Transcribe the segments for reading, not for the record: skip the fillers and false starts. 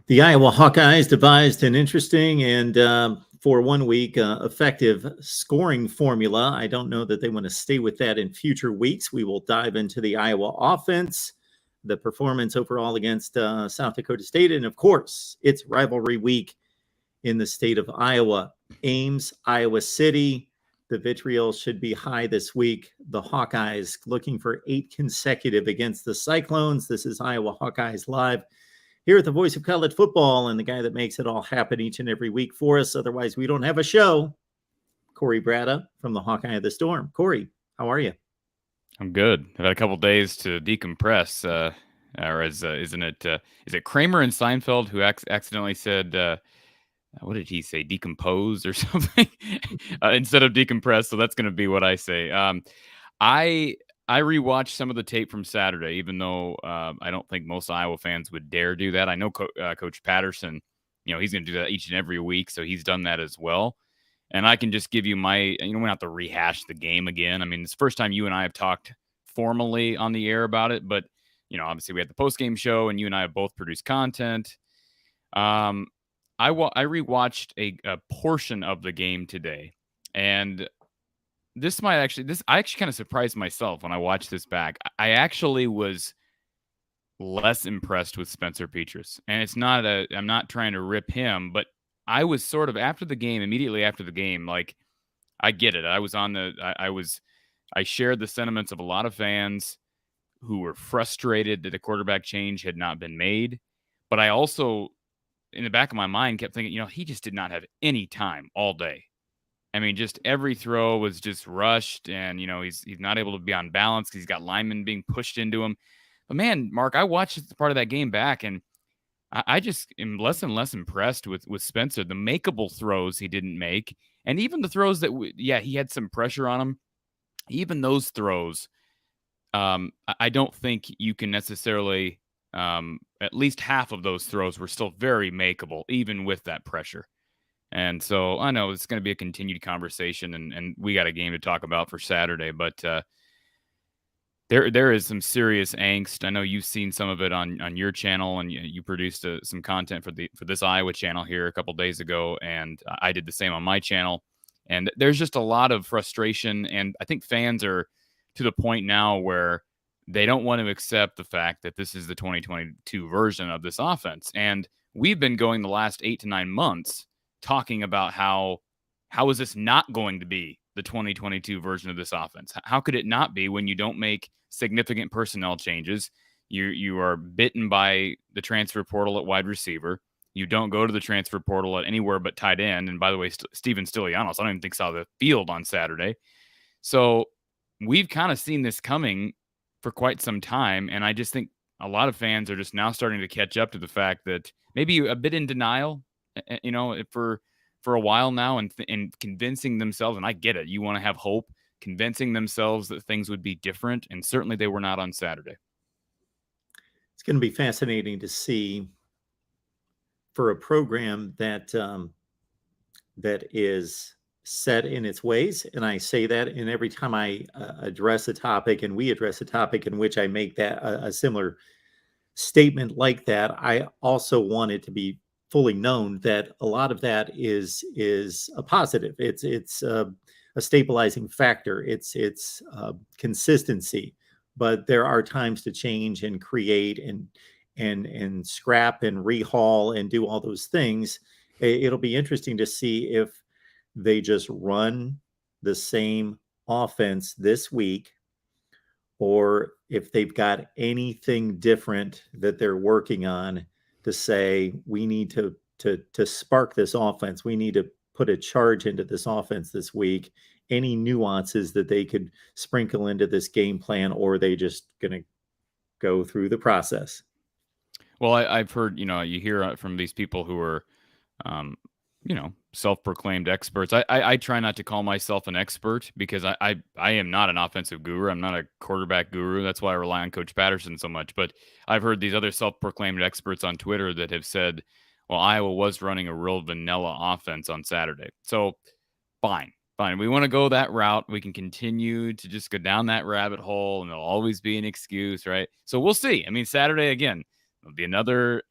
The Iowa Hawkeyes devised an interesting and, for 1 week, effective scoring formula. I don't know that they want to stay with that in future weeks. We will dive into the Iowa offense, the performance overall against South Dakota State, and of course, it's rivalry week in the state of Iowa. Ames, Iowa City. The vitriol should be high this week. The Hawkeyes looking for 8 consecutive against the Cyclones. This is Iowa Hawkeyes Live here at the Voice of College Football, and the guy that makes it all happen each and every week for us. Otherwise, we don't have a show. Corey Bratta from the Hawkeye of the Storm. Corey, how are you? I'm good. I've had a couple days to decompress. Is it Kramer and Seinfeld who accidentally said, what did he say? Decompose or something instead of decompress. So that's going to be what I say. I rewatched some of the tape from Saturday, even though I don't think most Iowa fans would dare do that. I know Coach Patterson, he's going to do that each and every week, so he's done that as well. And I can just give you we don't have to rehash the game again. I mean, it's the first time you and I have talked formally on the air about it, but, obviously we had the post-game show, and you and I have both produced content. I rewatched a portion of the game today, and I actually kind of surprised myself when I watched this back. I actually was less impressed with Spencer Petras, and I'm not trying to rip him, but I was sort of immediately after the game, like, I get it. I shared the sentiments of a lot of fans who were frustrated that the quarterback change had not been made, but I also, in the back of my mind, kept thinking, he just did not have any time all day. I mean, just every throw was just rushed, and, he's not able to be on balance because he's got linemen being pushed into him. But man, Mark, I watched part of that game back, and I just am less and less impressed with Spencer. The makeable throws he didn't make, and even the throws that, he had some pressure on him. Even those throws, I don't think you can necessarily, at least half of those throws were still very makeable, even with that pressure. And so I know it's going to be a continued conversation, and we got a game to talk about for Saturday, but there is some serious angst. I know you've seen some of it on your channel, and you produced some content for this Iowa channel here a couple days ago, and I did the same on my channel. And there's just a lot of frustration, and I think fans are to the point now where they don't want to accept the fact that this is the 2022 version of this offense. And we've been going the last 8 to 9 months talking about how is this not going to be the 2022 version of this offense? How could it not be when you don't make significant personnel changes? You are bitten by the transfer portal at wide receiver. You don't go to the transfer portal at anywhere but tight end. And by the way, Steven Stilianos, I don't even think saw the field on Saturday. So we've kind of seen this coming for quite some time. And I just think a lot of fans are just now starting to catch up to the fact that maybe a bit in denial, for a while now, and convincing themselves, and I get it, you want to have hope, convincing themselves that things would be different, and certainly they were not on Saturday. It's going to be fascinating to see for a program that is set in its ways, and I say that in every time I address a topic, and we address a topic in which I make that a similar statement like that, I also want it to be fully known that a lot of that is a positive. It's a stabilizing factor. It's consistency, but there are times to change and create and scrap and rehaul and do all those things. It'll be interesting to see if they just run the same offense this week, or if they've got anything different that they're working on to say, we need to spark this offense. We need to put a charge into this offense this week. Any nuances that they could sprinkle into this game plan, or are they just going to go through the process? Well, I've heard, you hear from these people who are, self-proclaimed experts. I try not to call myself an expert because I am not an offensive guru. I'm not a quarterback guru. That's why I rely on Coach Patterson so much. But I've heard these other self-proclaimed experts on Twitter that have said, well, Iowa was running a real vanilla offense on Saturday. So fine. We want to go that route. We can continue to just go down that rabbit hole, and there'll always be an excuse, right? So we'll see. I mean, Saturday, again, it'll be another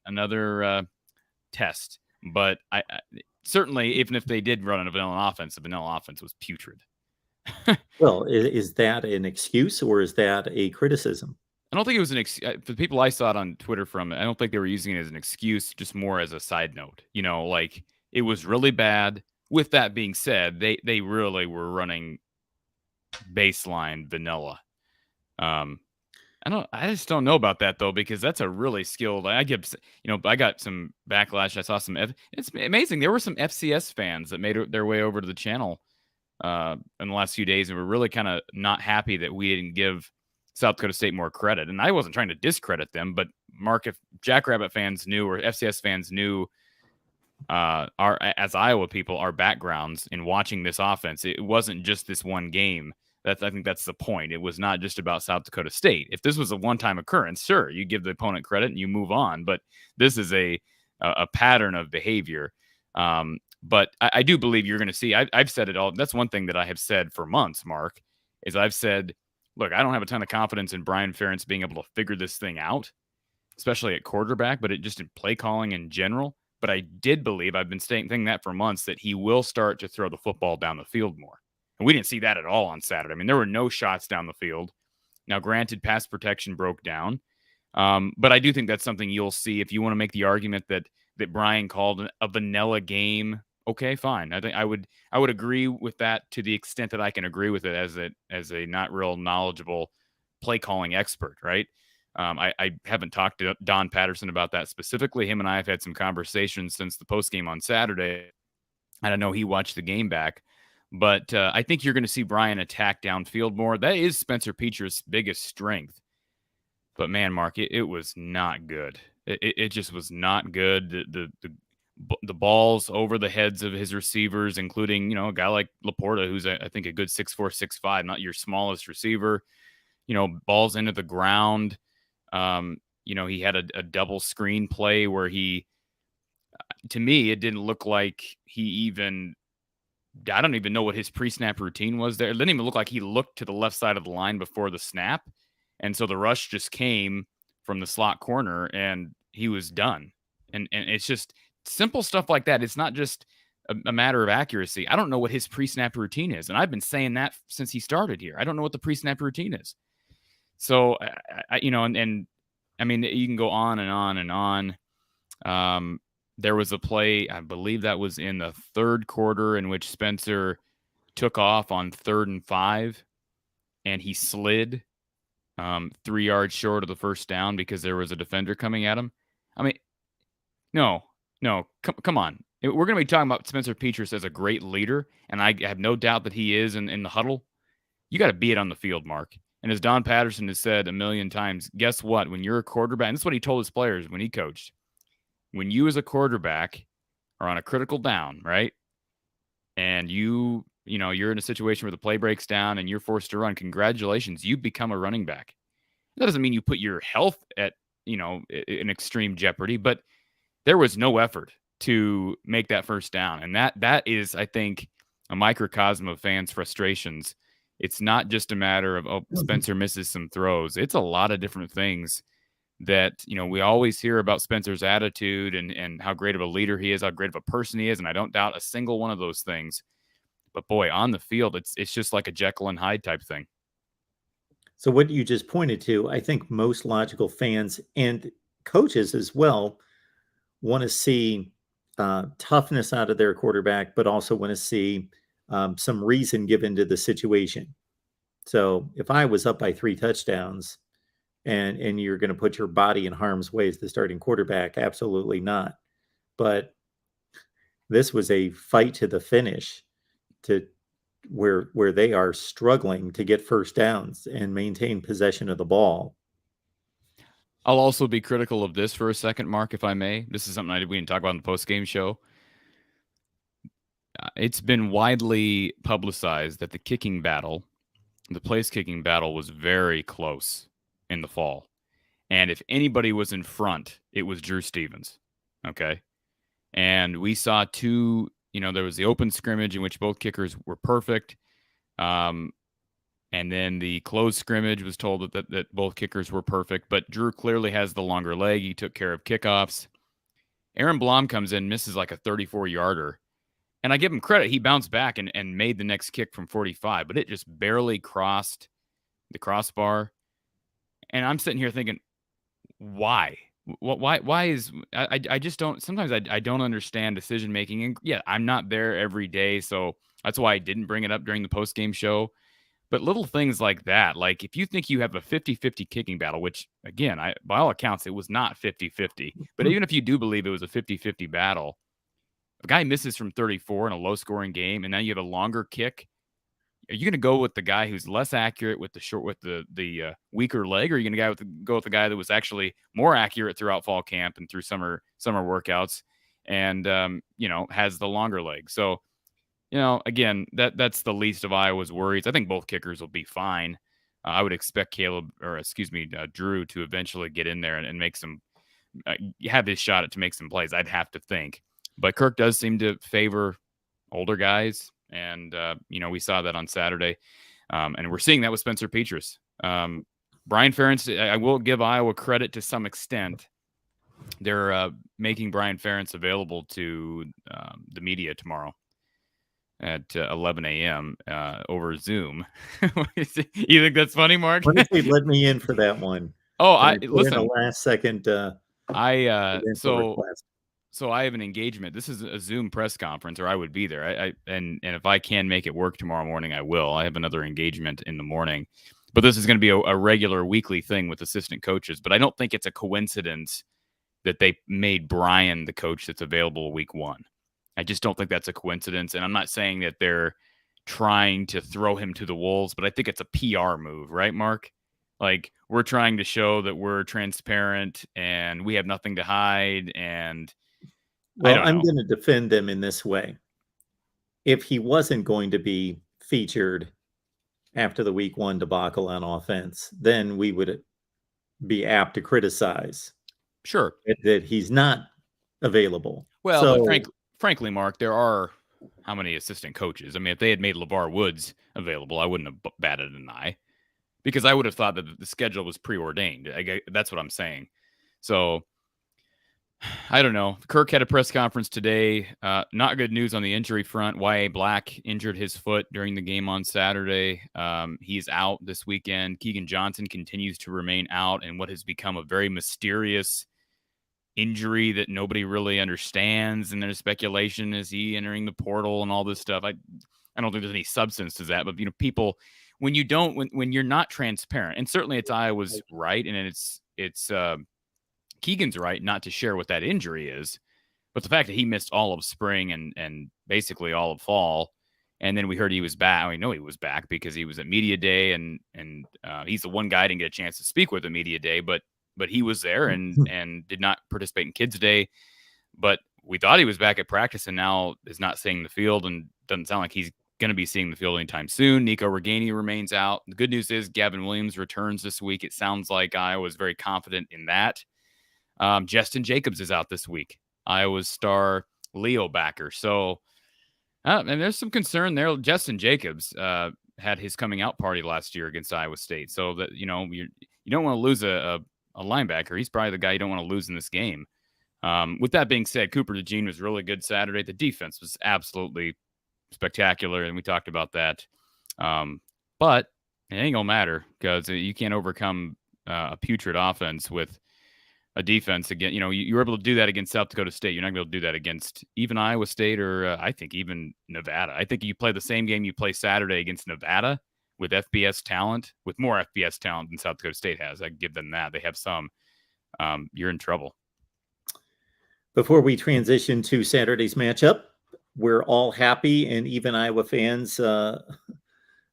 test. But I certainly, even if they did run a vanilla offense, the vanilla offense was putrid. Well, is that an excuse or is that a criticism? I don't think it was for the people I saw it on Twitter from. I don't think they were using it as an excuse, just more as a side note. Like it was really bad. With that being said, they really were running baseline vanilla. I just don't know about that though, because that's a really skilled. I got some backlash. I saw it's amazing. There were some FCS fans that made their way over to the channel in the last few days and were really kind of not happy that we didn't give South Dakota State more credit. And I wasn't trying to discredit them, but Mark, if Jackrabbit fans knew or FCS fans knew as Iowa people, our backgrounds in watching this offense, it wasn't just this one game. I think that's the point. It was not just about South Dakota State. If this was a one-time occurrence, sure, you give the opponent credit and you move on. But this is a pattern of behavior. But I do believe you're going to see. I've said it all. That's one thing that I have said for months, Mark, is I've said, look, I don't have a ton of confidence in Brian Ferentz being able to figure this thing out, especially at quarterback, but just in play calling in general. But I did believe, I've been thinking that for months, that he will start to throw the football down the field more. And we didn't see that at all on Saturday. I mean, there were no shots down the field. Now, granted, pass protection broke down. But I do think that's something you'll see if you want to make the argument that Brian called a vanilla game. Okay, fine. I think I would agree with that to the extent that I can agree with it as a not real knowledgeable play calling expert, right? I haven't talked to Don Patterson about that specifically. Him and I have had some conversations since the post game on Saturday, and I know he watched the game back. But I think you're going to see Brian attack downfield more. That is Spencer Petras' biggest strength. But man, Mark, it was not good. It just was not good. The balls over the heads of his receivers, including a guy like Laporta, who's I think a good 6'4", 6'5", not your smallest receiver. Balls into the ground. He had a double screen play where to me, it didn't look like he even. I don't even know what his pre-snap routine was there. It didn't even look like he looked to the left side of the line before the snap. And so the rush just came from the slot corner and he was done. And it's just simple stuff like that. It's not just a matter of accuracy. I don't know what his pre-snap routine is. And I've been saying that since he started here. I don't know what the pre-snap routine is. So, I mean, you can go on and on and on. There was a play, I believe that was in the third quarter, in which Spencer took off on 3rd and 5, and he slid 3 yards short of the first down because there was a defender coming at him. I mean, no, come on. We're going to be talking about Spencer Petras as a great leader, and I have no doubt that he is in the huddle. You got to be it on the field, Mark. And as Don Patterson has said a million times, guess what? When you're a quarterback, and this is what he told his players when he coached, when you as a quarterback are on a critical down, right? And you're in a situation where the play breaks down and you're forced to run, congratulations, you become a running back. That doesn't mean you put your health at, in extreme jeopardy, but there was no effort to make that first down. And that is, I think, a microcosm of fans' frustrations. It's not just a matter of, Spencer misses some throws. It's a lot of different things that, we always hear about Spencer's attitude and how great of a leader he is, how great of a person he is. And I don't doubt a single one of those things. But boy, on the field, it's just like a Jekyll and Hyde type thing. So what you just pointed to, I think most logical fans and coaches as well want to see toughness out of their quarterback, but also want to see some reason given to the situation. So if I was up by 3 touchdowns and you're going to put your body in harm's way as the starting quarterback, absolutely not. But this was a fight to the finish to where they are struggling to get first downs and maintain possession of the ball. I'll also be critical of this for a second, Mark, if I may. This is something we didn't talk about in the post-game show. It's been widely publicized that the place kicking battle was very close in the fall. And if anybody was in front, it was Drew Stevens. Okay. And we saw there was the open scrimmage in which both kickers were perfect. And then the closed scrimmage was told that both kickers were perfect, but Drew clearly has the longer leg. He took care of kickoffs. Aaron Blom comes in, misses like a 34-yarder. And I give him credit. He bounced back and made the next kick from 45, but it just barely crossed the crossbar. And I'm sitting here thinking, why? Why is I just don't sometimes I don't understand decision making. And yeah, I'm not there every day, so that's why I didn't bring it up during the post game show. But little things like that, like if you think you have a 50-50 kicking battle, which again, by all accounts, it was not 50-50. But even if you do believe it was a 50-50 battle, a guy misses from 34 in a low scoring game, and now you have a longer kick. Are you going to go with the guy who's less accurate with the weaker leg, or are you going to go with the guy that was actually more accurate throughout fall camp and through summer workouts, and has the longer leg? So again, that's the least of Iowa's worries. I think both kickers will be fine. I would expect Drew to eventually get in there and make some have his shot to make some plays. I'd have to think, but Kirk does seem to favor older guys. And, we saw that on Saturday. And we're seeing that with Spencer Petras. Brian Ferentz, I will give Iowa credit to some extent. They're making Brian Ferentz available to the media tomorrow at 11 a.m. Over Zoom. You think that's funny, Mark? What if they let me in for that one? Oh, listen. In a last second. So I have an engagement. This is a Zoom press conference, or I would be there. And if I can make it work tomorrow morning, I will. I have another engagement in the morning, but this is going to be a regular weekly thing with assistant coaches. But I don't think it's a coincidence that they made Brian the coach that's available week 1. I just don't think that's a coincidence. And I'm not saying that they're trying to throw him to the wolves, but I think it's a PR move, right, Mark? Like, we're trying to show that we're transparent and we have nothing to hide. And well, I'm going to defend them in this way. If he wasn't going to be featured after the week 1 debacle on offense, then we would be apt to criticize. Sure. That he's not available. Well, but frankly, Mark, there are how many assistant coaches? I mean, if they had made LeVar Woods available, I wouldn't have batted an eye, because I would have thought that the schedule was preordained. That's what I'm saying. So I don't know. Kirk had a press conference today. Not good news on the injury front. Y.A. Black injured his foot during the game on Saturday. He's out this weekend. Keegan Johnson continues to remain out in what has become a very mysterious injury that nobody really understands. And there's speculation, is he entering the portal and all this stuff. I don't think there's any substance to that. But people, when you're not transparent, and certainly it's Iowa's right, and it's Keegan's right not to share what that injury is, but the fact that he missed all of spring and basically all of fall, and then we heard he was back. We know he was back because he was at media day, and he's the one guy I didn't get a chance to speak with at media day, but he was there and did not participate in Kids Day. But we thought he was back at practice, and now is not seeing the field, and doesn't sound like he's going to be seeing the field anytime soon. Nico Reganey remains out. The good news is Gavin Williams returns this week. It sounds like Iowa was very confident in that. Justin Jacobs is out this week, Iowa's star Leo backer. So, and there's some concern there. Justin Jacobs had his coming out party last year against Iowa State. So that, you don't want to lose a linebacker. He's probably the guy you don't want to lose in this game. With that being said, Cooper DeJean was really good Saturday. The defense was absolutely spectacular, and we talked about that. But it ain't gonna matter, because you can't overcome a putrid offense with a defense. Again, you were able to do that against South Dakota State. You're not going to be able to do that against even Iowa State, or I think even Nevada. I think you play the same game you play Saturday against Nevada with FBS talent, with more FBS talent than South Dakota State has. I give them that. They have some. You're in trouble. Before we transition to Saturday's matchup, we're all happy, and even Iowa fans,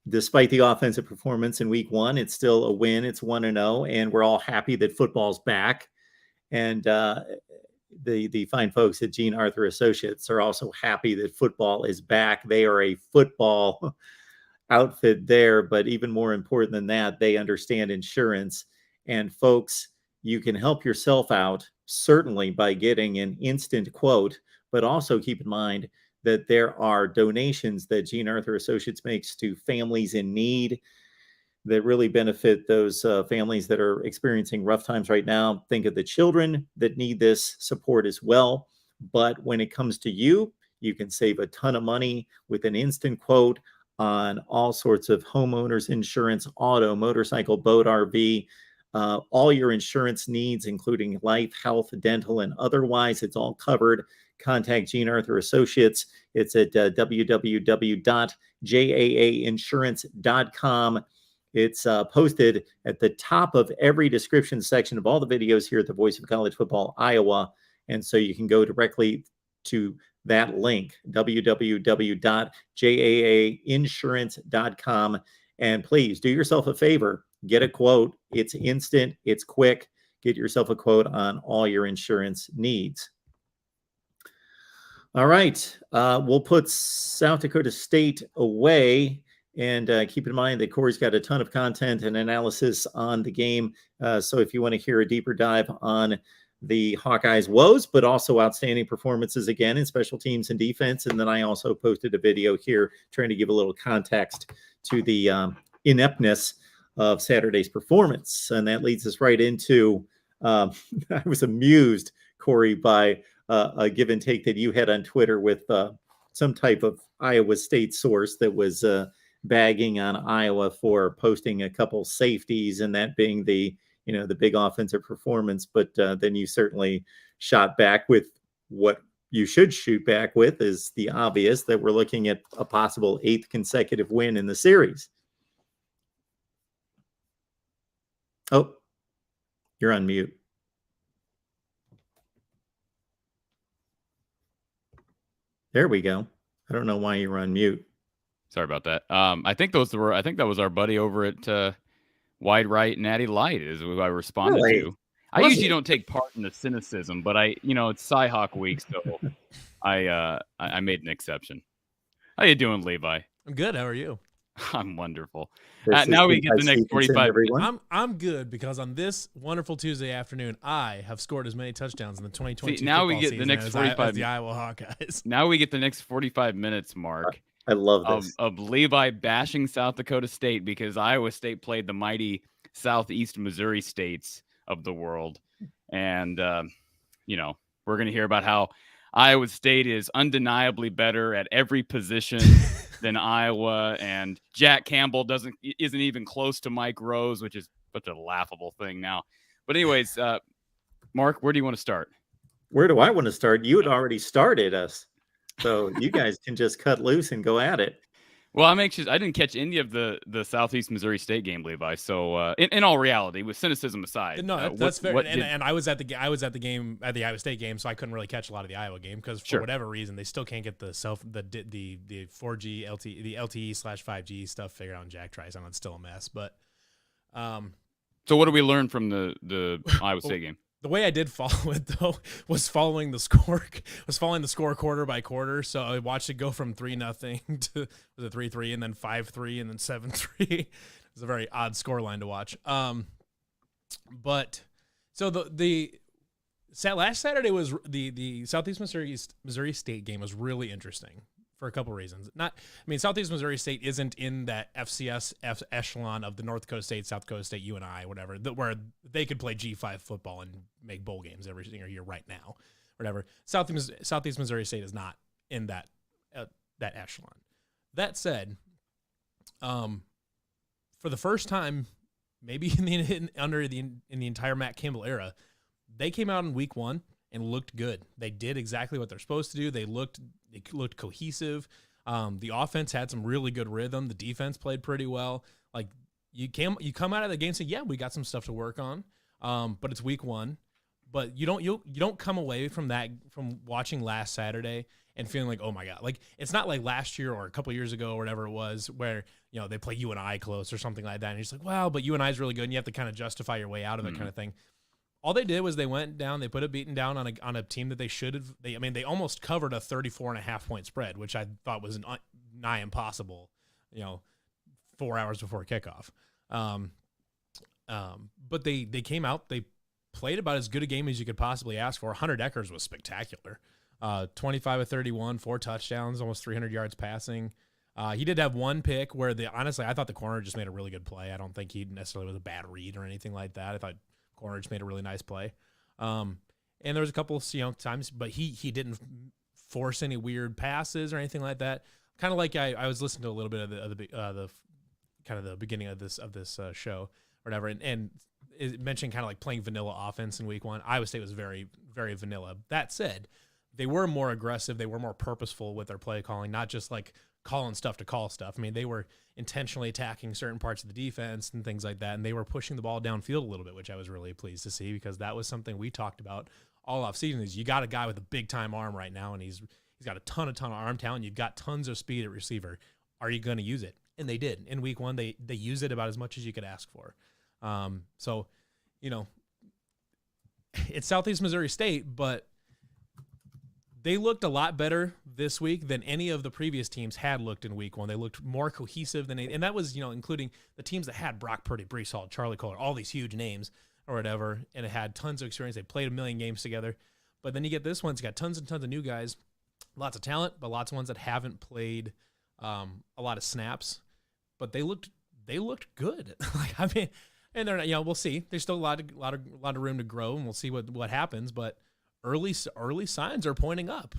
despite the offensive performance in week 1, it's still a win. It's 1-0, and we're all happy that football's back. And the fine folks at Gene Arthur Associates are also happy that football is back. They are a football outfit there, but even more important than that, they understand insurance. And folks, you can help yourself out, certainly by getting an instant quote, but also keep in mind that there are donations that Gene Arthur Associates makes to families in need that really benefit those families that are experiencing rough times right now. Think of the children that need this support as well. But when it comes to you, you can save a ton of money with an instant quote on all sorts of homeowners insurance, auto, motorcycle, boat, RV, all your insurance needs, including life, health, dental, and otherwise. It's all covered. Contact Gene Arthur Associates. It's at www.jaainsurance.com. It's posted at the top of every description section of all the videos here at the Voice of College Football, Iowa. And so you can go directly to that link, www.jaainsurance.com. And please do yourself a favor, get a quote. It's instant, it's quick. Get yourself a quote on all your insurance needs. All right, we'll put South Dakota State away. And keep in mind that Corey's got a ton of content and analysis on the game. So if you want to hear a deeper dive on the Hawkeyes' woes, but also outstanding performances again in special teams and defense. And then I also posted a video here trying to give a little context to the ineptness of Saturday's performance. And that leads us right into, I was amused, Corey, by a give and take that you had on Twitter with some type of Iowa State source that was bagging on Iowa for posting a couple safeties and that being the big offensive performance. But then you certainly shot back with what you should shoot back with is the obvious that we're looking at a possible 8th consecutive win in the series. Oh, you're on mute. There we go. I don't know why you're on mute. Sorry about that. I think that was our buddy over at Wide Right Natty Light is who I responded to. I usually don't take part in the cynicism, but it's Cyhawk week, so I made an exception. How you doing, Levi? I'm good. How are you? I'm wonderful. Now we get the next 45 minutes. I'm good because on this wonderful Tuesday afternoon, I have scored as many touchdowns in the 2022 now we football get the next 45 as the Iowa Hawkeyes. Now we get the next 45 minutes, Mark. I love this. Of Levi bashing South Dakota State because Iowa State played the mighty Southeast Missouri states of the world. And, we're going to hear about how Iowa State is undeniably better at every position than Iowa. And Jack Campbell isn't even close to Mike Rose, which is such a laughable thing now. But anyways, Mark, where do you want to start? Where do I want to start? You had already started us. So you guys can just cut loose and go at it. Well, I'm anxious. I didn't catch any of the Southeast Missouri State game, Levi. So, in all reality, with cynicism aside, no, that's fair. And I was at the game at the Iowa State game, so I couldn't really catch a lot of the Iowa game because for whatever reason they still can't get the 4G LTE/5G stuff figured out in Jack tries on. It's still a mess. But so what do we learn from the Iowa State game? The way I did follow it though was following the score quarter by quarter. So I watched it go from 3-0 to 3-3 and then 5-3 and then 7-3. It was a very odd score line to watch. But so the last Saturday was the Southeast Missouri State game was really interesting for a couple reasons. Southeast Missouri State isn't in that FCS echelon of the North Dakota State, South Dakota State, UNI, whatever, where they could play G5 football and make bowl games every single year right now, whatever. Southeast Missouri State is not in that echelon. That said, for the first time, maybe in the entire Matt Campbell era, they came out in week 1 and looked good. They did exactly what they're supposed to do. They looked cohesive. The offense had some really good rhythm. The defense played pretty well. Like you come out of the game saying, yeah, we got some stuff to work on. But it's week 1. But you don't come away from watching last Saturday and feeling like, oh my God, like it's not like last year or a couple years ago or whatever it was where they play UNI close or something like that, and you're just like, well, but UNI is really good, and you have to kind of justify your way out of it, kind of thing. All they did was they went down, they put a beating down on a team that they should have. They almost covered a 34.5 point spread, which I thought was nigh impossible, 4 hours before kickoff. But they came out, they played about as good a game as you could possibly ask for. Hunter Deckers was spectacular. 25 of 31, 4 touchdowns, almost 300 yards passing. He did have one pick where honestly, I thought the corner just made a really good play. I don't think he necessarily was a bad read or anything like that. I thought corner just made a really nice play. And and there was a couple of times, but he didn't force any weird passes or anything like that. Kind of like I was listening to a little bit of the kind of the beginning of this show or whatever, and it mentioned kind of like playing vanilla offense in week 1. Iowa State was very, very vanilla. That said, they were more aggressive. They were more purposeful with their play calling, not just like calling stuff to call stuff. I mean, they were intentionally attacking certain parts of the defense and things like that, and they were pushing the ball downfield a little bit, which I was really pleased to see, because that was something we talked about all offseason. Is you got a guy with a big-time arm right now, and he's got a ton of arm talent. You've got tons of speed at receiver. Are you going to use it? And they did. In week 1, they used it about as much as you could ask for. So, it's Southeast Missouri State, but they looked a lot better this week than any of the previous teams had looked in week 1. They looked more cohesive and that was, including the teams that had Brock Purdy, Breece Hall, Charlie Kohler, all these huge names or whatever, and it had tons of experience. They played a million games together. But then you get this one, it's got tons and tons of new guys, lots of talent, but lots of ones that haven't played a lot of snaps. But they looked good. And they're not, we'll see. There's still a lot of room to grow, and we'll see what happens. But early signs are pointing up.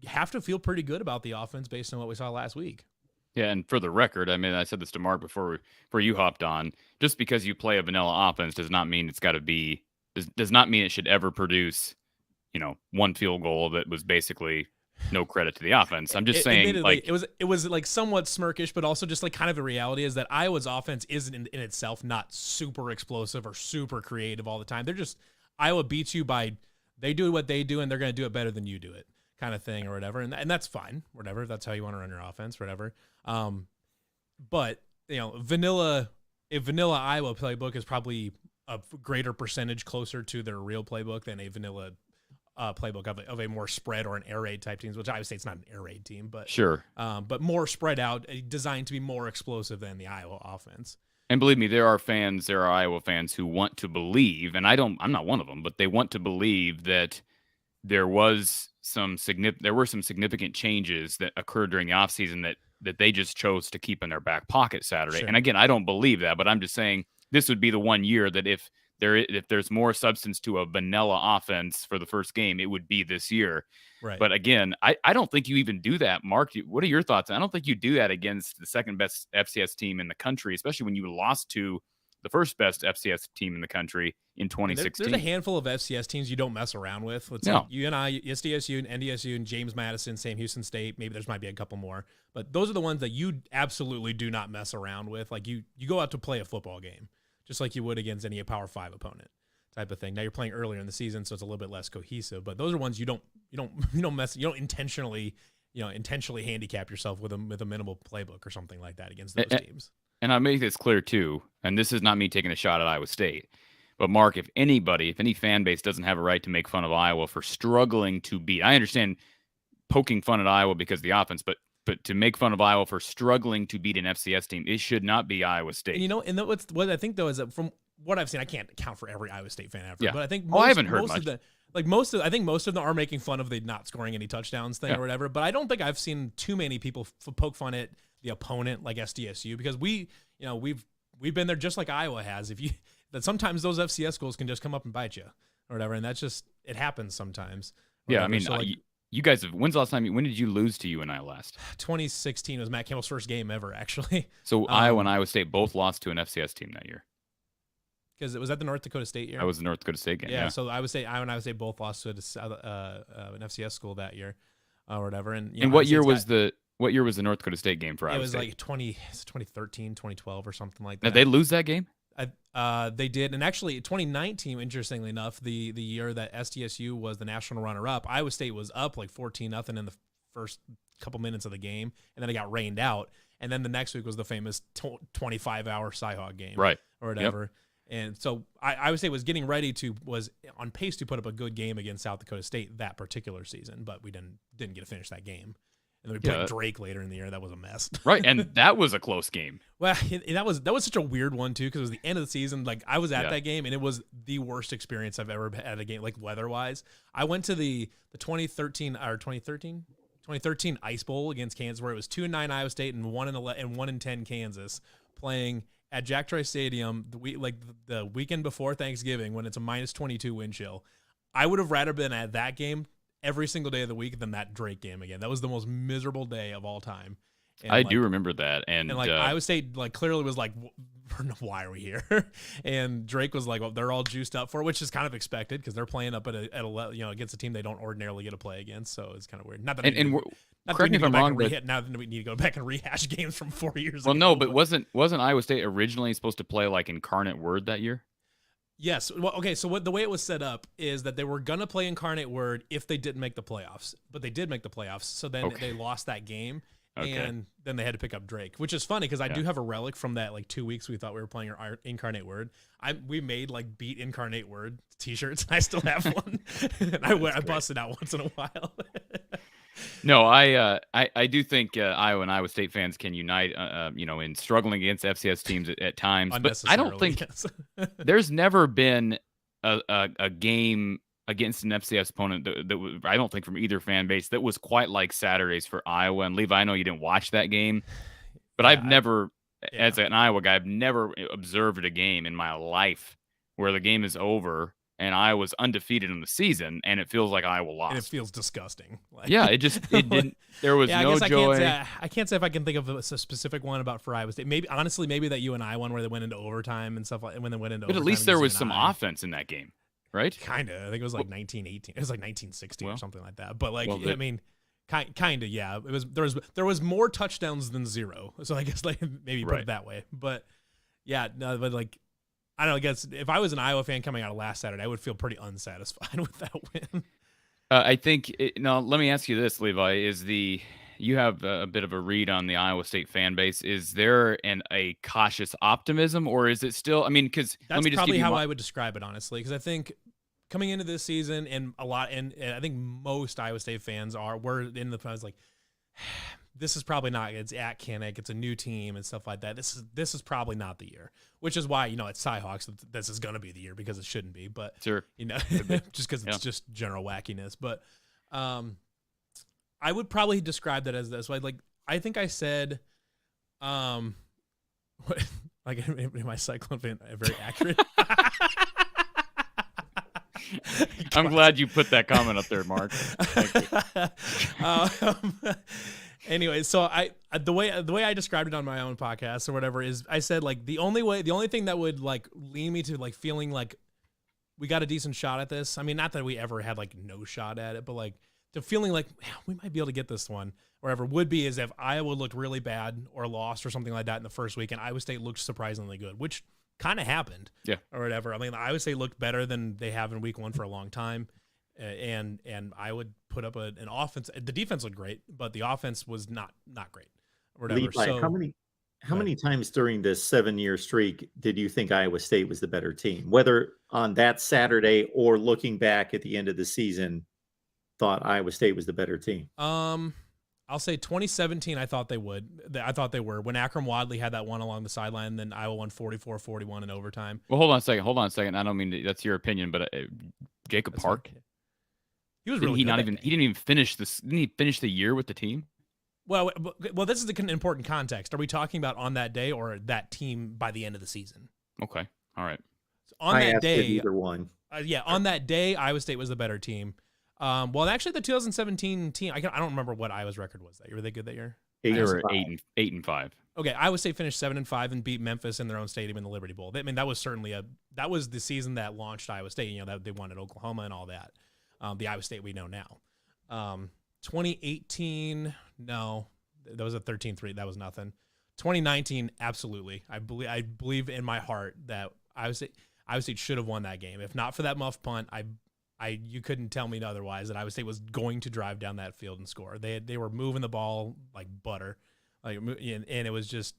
Have to feel pretty good about the offense based on what we saw last week. Yeah, and for the record, I mean, I said this to Mark before you hopped on. Just because you play a vanilla offense does not mean it's got to be does not mean it should ever produce, one field goal that was basically no credit to the offense. I'm just saying, like, it was like somewhat smirkish, but also just like kind of the reality is that Iowa's offense isn't in itself not super explosive or super creative all the time. They're just Iowa beats you by they do what they do and they're going to do it better than you do it, kind of thing or whatever, and that's fine, whatever. That's how you want to run your offense, whatever. But vanilla Iowa playbook is probably a greater percentage closer to their real playbook than a vanilla playbook of a more spread or an air raid type teams, which I would say it's not an air raid team, but sure. But more spread out, designed to be more explosive than the Iowa offense. And believe me, there are Iowa fans who want to believe, and I'm not one of them, but they want to believe that there were some significant changes that occurred during the offseason that they just chose to keep in their back pocket Saturday. Sure. And again, I don't believe that, but I'm just saying this would be the one year that if there's more substance to a vanilla offense for the first game, it would be this year. Right. But again, I don't think you even do that. Mark, what are your thoughts? I don't think you do that against the second best FCS team in the country, especially when you lost to the first best FCS team in the country in 2016. There's a handful of FCS teams you don't mess around with. Let's say UNI, SDSU, and NDSU, and James Madison, Sam Houston State. Maybe might be a couple more, but those are the ones that you absolutely do not mess around with. Like you go out to play a football game, just like you would against any Power 5 opponent, type of thing. Now you're playing earlier in the season, so it's a little bit less cohesive. But those are ones you don't intentionally handicap yourself with a minimal playbook or something like that against those teams. And I make this clear too, and this is not me taking a shot at Iowa State, but Mark, if any fan base doesn't have a right to make fun of Iowa for struggling to beat, I understand poking fun at Iowa because of the offense, but to make fun of Iowa for struggling to beat an FCS team, it should not be Iowa State. And what I think though is that from what I've seen, I can't account for every Iowa State fan ever, but I think I haven't heard much. I think most of them are making fun of the not scoring any touchdowns thing or whatever, but I don't think I've seen too many people poke fun at the opponent like SDSU, because we've been there just like Iowa has. That sometimes those FCS goals can just come up and bite you or whatever, and that's just, it happens sometimes. Yeah, I mean, so you guys have, when's the last time, when did you lose to UNI last? 2016 was Matt Campbell's first game ever, actually. So Iowa and Iowa State both lost to an FCS team that year. Because it was at the North Dakota State year. That was the North Dakota State game. Yeah. So Iowa and Iowa State both lost to an FCS school that year, or whatever. And what year was the North Dakota State game for Iowa State? It was like 2013, 2012 or something like that. Did they lose that game? They did, and actually 2019, interestingly enough, the year that SDSU was the national runner-up, Iowa State was up like 14-0 in the first couple minutes of the game, and then it got rained out. And then the next week was the famous 25-hour Cyhawk game, right, or whatever. Yep. And so Iowa State was was on pace to put up a good game against South Dakota State that particular season, but we didn't get to finish that game. And then we played Drake later in the year. That was a mess. Right, and that was a close game. Well, that was such a weird one too, because it was the end of the season. Like I was at that game, and it was the worst experience I've ever had at a game, like weather-wise. I went to the 2013 Ice Bowl against Kansas, where it was 2-9 Iowa State and 1-10 Kansas, playing at Jack Trice Stadium the weekend before Thanksgiving, when it's a -22 wind chill. I would have rather been at that game every single day of the week than that Drake game again. That was the most miserable day of all time. And I do remember that. And like Iowa State like clearly was like, why are we here? And Drake was like, well, they're all juiced up for it, which is kind of expected because they're playing up at a against a team they don't ordinarily get to play against. So it's kind of weird. Not that correct me if I'm wrong, but now that we need to go back and rehash games from 4 years well, ago. no, but wasn't Iowa State originally supposed to play like Incarnate Word that year? Yes. Well, okay. So the way it was set up is that they were gonna play Incarnate Word if they didn't make the playoffs, but they did make the playoffs. So then they lost that game. Okay. And then they had to pick up Drake, which is funny because I do have a relic from that like 2 weeks we thought we were playing our Incarnate Word. We made like beat Incarnate Word t-shirts. And I still have one. And I bust it out once in a while. No, I do think Iowa and Iowa State fans can unite, in struggling against FCS teams at times. But I don't think there's never been a game against an FCS opponent that was, I don't think from either fan base that was quite like Saturdays for Iowa. And Levi, I know you didn't watch that game, but I've never, as an Iowa guy, I've never observed a game in my life where the game is over and Iowa's undefeated in the season, and it feels like Iowa lost. And it feels disgusting. Like, it didn't. There was no joy. I can't say if I can think of a specific one about for Iowa State. Maybe that UNI one where they went into overtime and stuff like. And when they went into, but at least there was some offense in that game, right? Kind of. I think it was like 1918. It was like 1960 or something like that. But like, I mean, kind of. Yeah, it was. There was more touchdowns than zero. So I guess like maybe put it that way. But yeah, no, but like. I don't know, I guess if I was an Iowa fan coming out of last Saturday, I would feel pretty unsatisfied with that win. I think, let me ask you this, Levi, you have a bit of a read on the Iowa State fan base. Is there a cautious optimism, or is it still, because that's probably how I would describe it, honestly, because I think coming into this season and I think most Iowa State fans were in the like, this is probably not. It's at Kinnick. It's a new team and stuff like that. This is probably not the year, which is why it's Cyhawks. This is going to be the year because it shouldn't be. But sure, just because it's just general wackiness. But I would probably describe that as this. Like I think I said, am I Cyclone fan very accurate? I'm glad you put that comment up there, Mark. Thank you. Anyway, so the way I described it on my own podcast or whatever is I said like the only thing that would like lean me to like feeling like we got a decent shot at this. I mean, not that we ever had like no shot at it, but like to feeling like we might be able to get this one or whatever would be is if Iowa looked really bad or lost or something like that in the first week and Iowa State looked surprisingly good, which kind of happened. Yeah. Or whatever. I mean, Iowa State looked better than they have in week one for a long time. And I would put up an offense. The defense looked great, but the offense was not great. Or whatever. Levi, so, how many times during this 7-year streak did you think Iowa State was the better team? Whether on that Saturday or looking back at the end of the season, thought Iowa State was the better team? I'll say 2017. I thought they would. I thought they were when Akram Wadley had that one along the sideline. Then Iowa won 44-41 in overtime. Well, hold on a second. I don't mean that's your opinion, but Jacob Park. He was really good. He didn't even finish this. Didn't he finish the year with the team? Well, this is the important context. Are we talking about on that day or that team by the end of the season? Okay, all right. So on that day, either one. On that day, Iowa State was the better team. Well, actually, the 2017 team, I don't remember what Iowa's record was that year. Were they good that year? They were 8-5. Okay, Iowa State finished 7-5 and beat Memphis in their own stadium in the Liberty Bowl. I mean, that was certainly that was the season that launched Iowa State. That they won at Oklahoma and all that. The Iowa State we know now. 2018, no, that was a 13-3. That was nothing. 2019, absolutely. I believe in my heart that Iowa State should have won that game. If not for that muff punt, you couldn't tell me otherwise that Iowa State was going to drive down that field and score. They were moving the ball like butter, and it was just.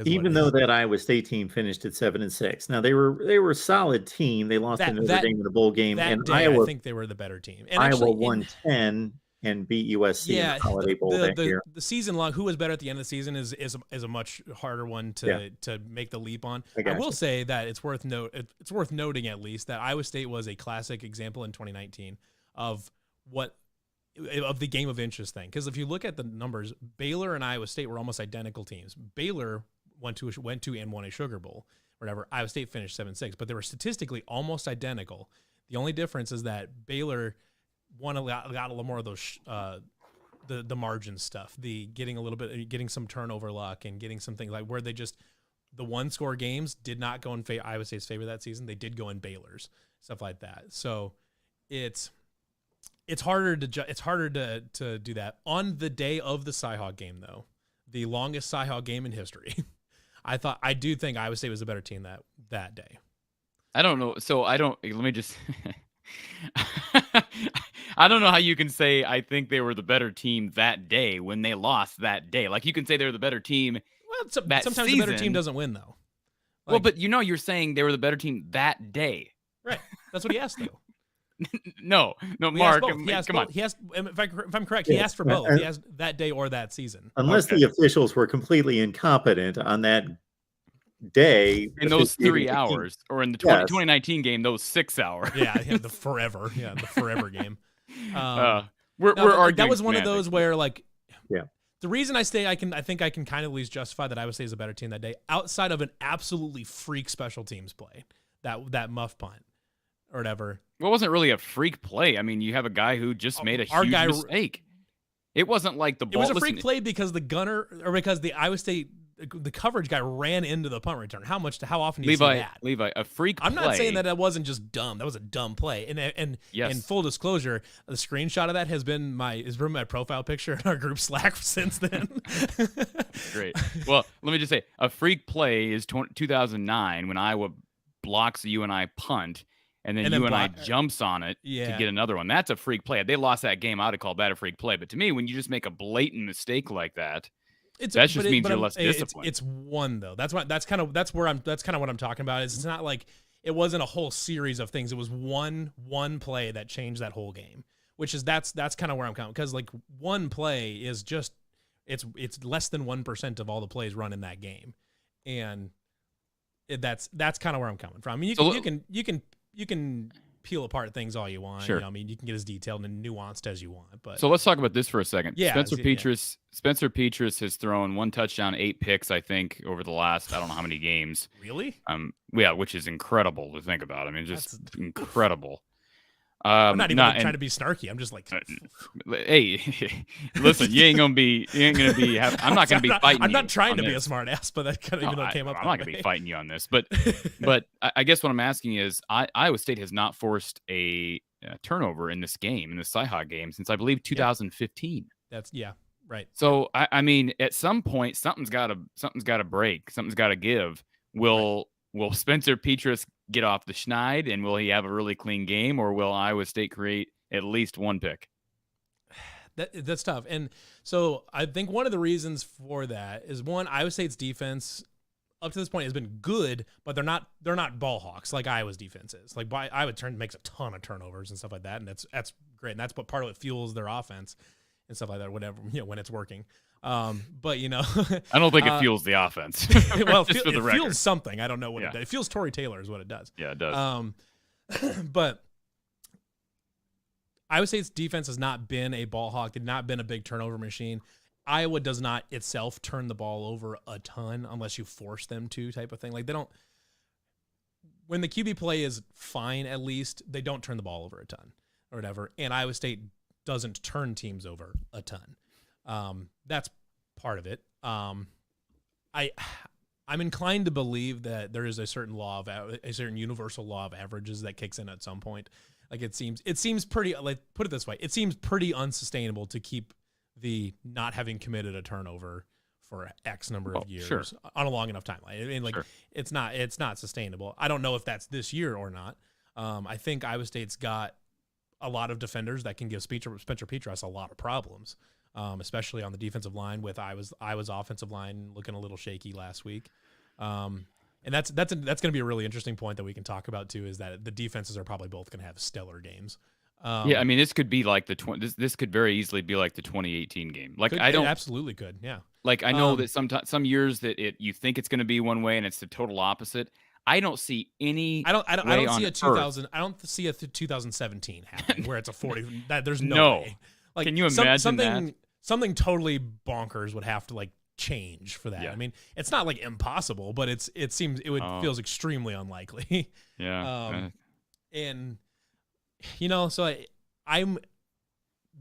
Even though that Iowa State team finished at 7-6, now they were a solid team. They lost to Notre Dame in the bowl game, and Iowa. I think they were the better team. And Iowa won 10 and beat USC in the Holiday Bowl that year. The season long, who was better at the end of the season is a much harder one to make the leap on. I will say that it's worth noting at least that Iowa State was a classic example in 2019 of the game of interest thing. Because if you look at the numbers, Baylor and Iowa State were almost identical teams. Baylor went to and won a Sugar Bowl, whatever. Iowa State finished 7-6, but they were statistically almost identical. The only difference is that Baylor got a little more of those the margin stuff, the getting some turnover luck and getting some things like where they just the 1-score games did not go in Iowa State's favor that season. They did go in Baylor's, stuff like that. So it's harder to do that on the day of the Cy-Hawk game, though, the longest Cy-Hawk game in history. I do think Iowa State was a better team that day. I don't know. So let me just, I don't know how you can say I think they were the better team that day when they lost that day. Like you can say they were the better team. Well, sometimes the better team doesn't win, though. Well, but you're saying they were the better team that day. Right. That's what he asked, though. No, Mark. Come on. He asked, if I'm correct, he asked for both. He asked that day or that season. Unless the officials were completely incompetent on that day. In those 3 hours, or in the 2019 game, those 6 hours. Yeah, the forever game. We're arguing that was one of those where, the reason I think I can kind of at least justify that Iowa State is a better team that day, outside of an absolutely freak special teams play, that muff punt or whatever. Well, it wasn't really a freak play. I mean, you have a guy who just made a huge mistake. It wasn't like the ball. It was a freak play because because the Iowa State the coverage guy ran into the punt return. How often do you see that? Levi, a freak play. I'm not saying that wasn't just dumb. That was a dumb play. And yes. In full disclosure, the screenshot of that has been my profile picture in our group Slack since then. Great. Well, let me just say, a freak play is 2009 when Iowa blocks a UNI punt, and then UNI jumps on it to get another one. That's a freak play. If they lost that game, I would have called that a freak play. But to me, when you just make a blatant mistake like that, that just means you're less disciplined. It's one though. That's kind of what I'm talking about. It's not like it wasn't a whole series of things. It was one play that changed that whole game. That's kind of where I'm coming, because like one play is just it's less than 1% of all the plays run in that game, and that's kind of where I'm coming from. I mean, you can peel apart things all you want. Sure. You know, I mean, you can get as detailed and nuanced as you want. But so let's talk about this for a second. Yeah, Spencer Petras has thrown 1 touchdown, 8 picks, I think, over the last I don't know how many games. Really? Yeah, which is incrable to think about. I mean, just incredible. I'm not even trying to be snarky. I'm just like, hey, listen, you ain't gonna be. I'm not gonna be fighting. I'm not trying to be a smart ass, but that kind of even though it came up. I'm not gonna be fighting you on this, but I guess what I'm asking is, Iowa State has not forced a turnover in this game, in the Cy-Hawk game, since I believe 2015. That's right. So I mean, at some point, something's got to break. Something's got to give. Will Spencer Petras get off the schneid, and will he have a really clean game, or will Iowa State create at least 1 pick? That's tough. And so I think one of the reasons for that is, one, Iowa State's defense up to this point has been good, but they're not ball hawks like Iowa's defense is. Like Iowa makes a ton of turnovers and stuff like that, and that's great. And that's what part of it fuels their offense and stuff like that, whatever, when it's working. But I don't think it fuels the offense. Well, it fuels something. I don't know what it does. It fuels Tory Taylor is what it does. Yeah, it does. But Iowa State's defense has not been a ball hawk, did not been a big turnover machine. Iowa does not itself turn the ball over a ton unless you force them to, type of thing. Like, they don't, when the QB play is fine, at least they don't turn the ball over a ton or whatever. And Iowa State doesn't turn teams over a ton. That's part of it. I'm inclined to believe that there is a certain universal law of averages that kicks in at some point. Like, it seems pretty, like, put it this way, it seems pretty unsustainable to keep the not having committed a turnover for X number of years on a long enough timeline. I mean, like, it's not sustainable. I don't know if that's this year or not. I think Iowa State's got a lot of defenders that can give Spencer Petras a lot of problems. Especially on the defensive line, with Iowa's offensive line looking a little shaky last week. And that's going to be a really interesting point that we can talk about too, is that the defenses are probably both going to have stellar games. Yeah, I mean, this could be like this could very easily be like the 2018 game. Like, it absolutely could. Yeah. Like, I know that some years that you think it's going to be one way and it's the total opposite. I don't see any. I don't see a 2017 happening where it's a 40. There's no way. Like, can you imagine that? Something totally bonkers would have to, like, change for that. Yeah. I mean, it's not like impossible, but it feels extremely unlikely. Yeah. And So I'm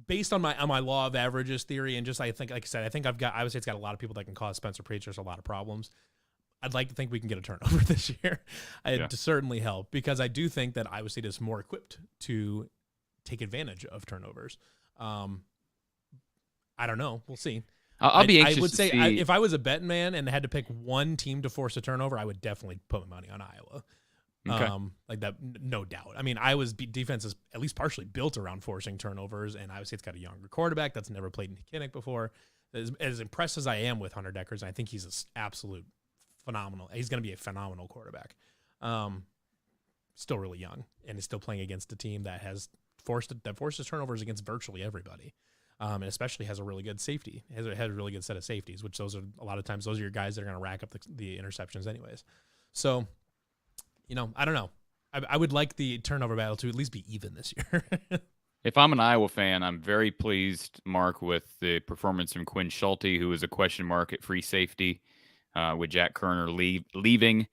based on my law of averages theory, and just I think, like I said, Iowa State's got a lot of people that can cause Spencer Praetors a lot of problems. I'd like to think we can get a turnover this year. It'd certainly help, because I do think that Iowa State is more equipped to take advantage of turnovers. I don't know. We'll see. I'll be anxious I would to say see. if I was a betting man and had to pick one team to force a turnover, I would definitely put my money on Iowa. Okay. Like that, no doubt. I mean, Iowa's defense is at least partially built around forcing turnovers, and Iowa State's got a younger quarterback that's never played in Kinnick before. As impressed as I am with Hunter Dekkers, I think he's an absolute phenomenal. He's going to be a phenomenal quarterback. Still really young, and is still playing against a team that forces turnovers against virtually everybody. And especially has a really good safety. Has a really good set of safeties, which those are a lot of times those are your guys that are going to rack up the interceptions anyways. So, I don't know. I would like the turnover battle to at least be even this year. If I'm an Iowa fan, I'm very pleased, Mark, with the performance from Quinn Schulte, who is a question mark at free safety, with Jack Kerner leaving.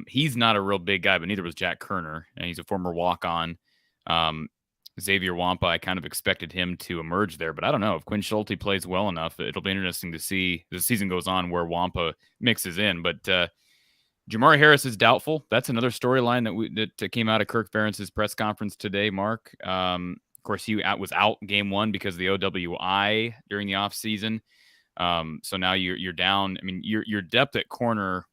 He's not a real big guy, but neither was Jack Kerner, and he's a former walk-on. Xavier Wampa, I kind of expected him to emerge there, but I don't know. If Quinn Schulte plays well enough, it'll be interesting to see as the season goes on where Wampa mixes in. But Jamari Harris is doubtful. That's another storyline that came out of Kirk Ferentz's press conference today, Mark. Of course, he was out game one because of the OWI during the offseason. So now you're down. I mean, your depth at corner,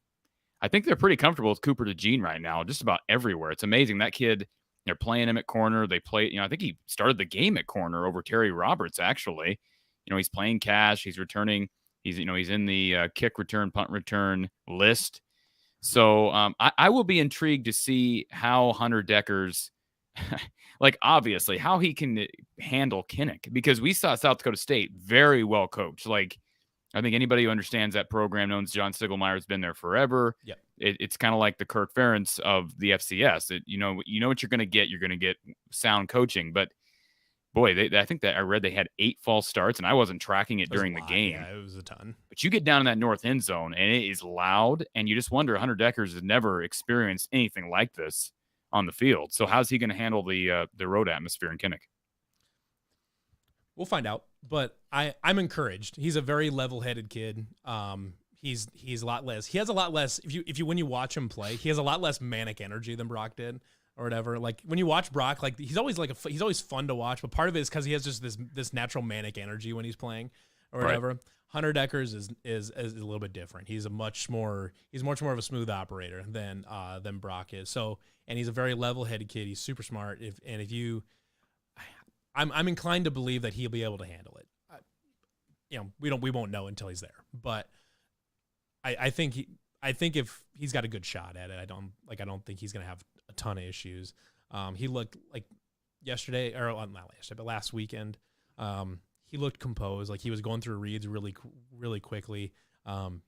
I think they're pretty comfortable with Cooper DeJean right now, just about everywhere. It's amazing. That kid, they're playing him at corner. They play, I think he started the game at corner over Terry Roberts, actually. He's playing cash. He's returning. He's in the kick return, punt return list. So I will be intrigued to see how Hunter Dekkers, obviously, how he can handle Kinnick, because we saw South Dakota State very well coached. I think anybody who understands that program knows John Sigelmeyer's been there forever. Yep. It's kind of like the Kirk Ferentz of the FCS. You know what you're going to get. You're going to get sound coaching. But, boy, I think that I read they had 8 false starts, and I wasn't tracking it during the game. Yeah, it was a ton. But you get down in that north end zone, and it is loud, and you just wonder, Hunter Dekkers has never experienced anything like this on the field. So how's he going to handle the road atmosphere in Kinnick? We'll find out, but I'm encouraged. He's a very level-headed kid. He's a lot less. He has a lot less. When you watch him play, he has a lot less manic energy than Brock did, or whatever. Like when you watch Brock, he's always he's always fun to watch. But part of it is because he has just this natural manic energy when he's playing, or whatever. Right. Hunter Dekkers is a little bit different. He's much more of a smooth operator than Brock is. So, and he's a very level-headed kid. He's super smart. I'm inclined to believe that he'll be able to handle it. We won't know until he's there, but I think if he's got a good shot at it, I don't think he's going to have a ton of issues. He looked like yesterday, or not yesterday, but last weekend, he looked composed. Like he was going through reads really, really quickly.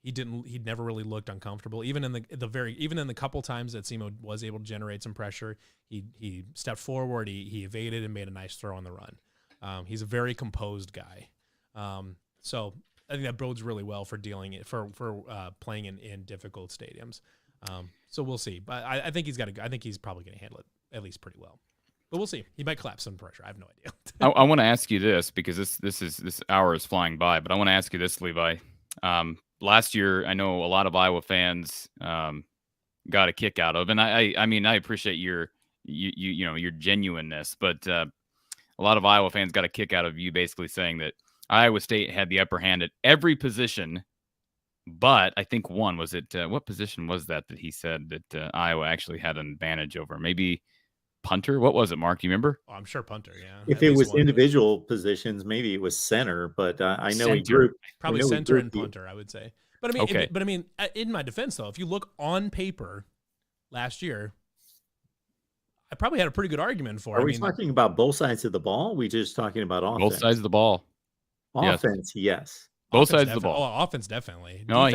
He never really looked uncomfortable. Even in the couple times that SEMO was able to generate some pressure, he stepped forward, he evaded and made a nice throw on the run. He's a very composed guy. So I think that bodes really well for playing in difficult stadiums. So we'll see. But I think I think he's probably going to handle it at least pretty well. But we'll see. He might collapse some pressure. I have no idea. I want to ask you this, because this hour is flying by, but I want to ask you this, Levi. Last year, I know a lot of Iowa fans got a kick out of, and I mean, I appreciate your genuineness, but a lot of Iowa fans got a kick out of you basically saying that Iowa State had the upper hand at every position, but I think one was what position was that he said that Iowa actually had an advantage over? Maybe punter? What was it, Mark? Do you remember? Oh, I'm sure punter, yeah. If it was individual positions, maybe it was center, but I know he grouped. Probably center and punter, I would say. But I mean, in my defense, though, if you look on paper last year, I probably had a pretty good argument for it. Are we talking about both sides of the ball? Are we just talking about offense? Both sides of the ball. Offense, yes. Both sides of the ball. Oh, offense, definitely. No,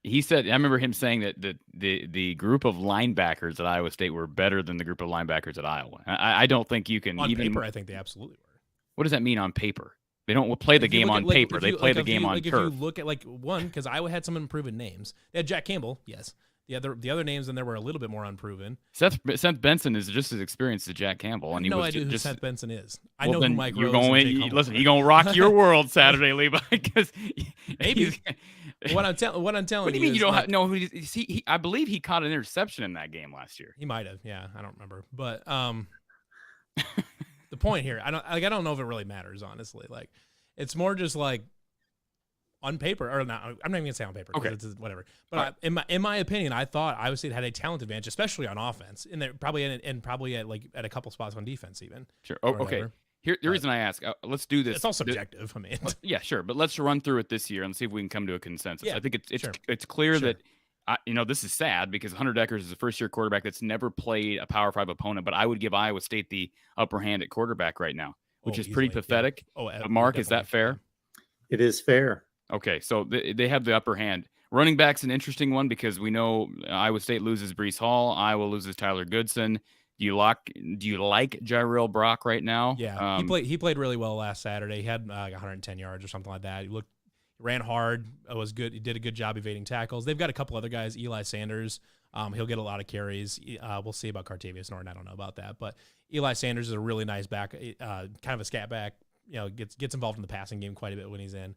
he said, I remember him saying that the group of linebackers at Iowa State were better than the group of linebackers at Iowa. I don't think you can on paper. I think they absolutely were. What does that mean on paper? They don't play the game on paper. They play the game on turf. If you look at because Iowa had some unproven names. They had Jack Campbell, yes. The other names in there were a little bit more unproven. Seth Benson is just as experienced as Jack Campbell, I and have he no was idea who just. Seth Benson is. I Well, know then who Mike you're Rose and Jake going. Humble Listen, are. he's gonna rock your world Saturday, Levi. Because Maybe. What I'm telling What do you mean you don't know who? He, I believe he caught an interception in that game last year. He might have. Yeah, I don't remember. But the point here, I don't know if it really matters, honestly. Like, it's more just like on paper, or not. I'm not even gonna say on paper. Okay. It's whatever. But in my opinion, I thought Iowa State had a talent advantage, especially on offense, and probably at a couple spots on defense even. Sure. Oh, okay. Here, the reason I ask, let's do this. It's all subjective. I mean, yeah, sure, but let's run through it this year and see if we can come to a consensus. Yeah, I think it's clear that. This is sad because Hunter Dekkers is a first-year quarterback that's never played a Power 5 opponent, but I would give Iowa State the upper hand at quarterback right now, which is pretty pathetic. Yeah. But Mark, is that fair? It is fair. Okay, so they have the upper hand. Running back's an interesting one because we know Iowa State loses Breece Hall, Iowa loses Tyler Goodson. Do you like Jarrell Brock right now? Yeah, he played really well last Saturday. He had 110 yards or something like that. He ran hard. Was good. He did a good job evading tackles. They've got a couple other guys. Eli Sanders, he'll get a lot of carries. We'll see about Cartavius Norton. I don't know about that, but Eli Sanders is a really nice back, kind of a scat back. Gets involved in the passing game quite a bit when he's in.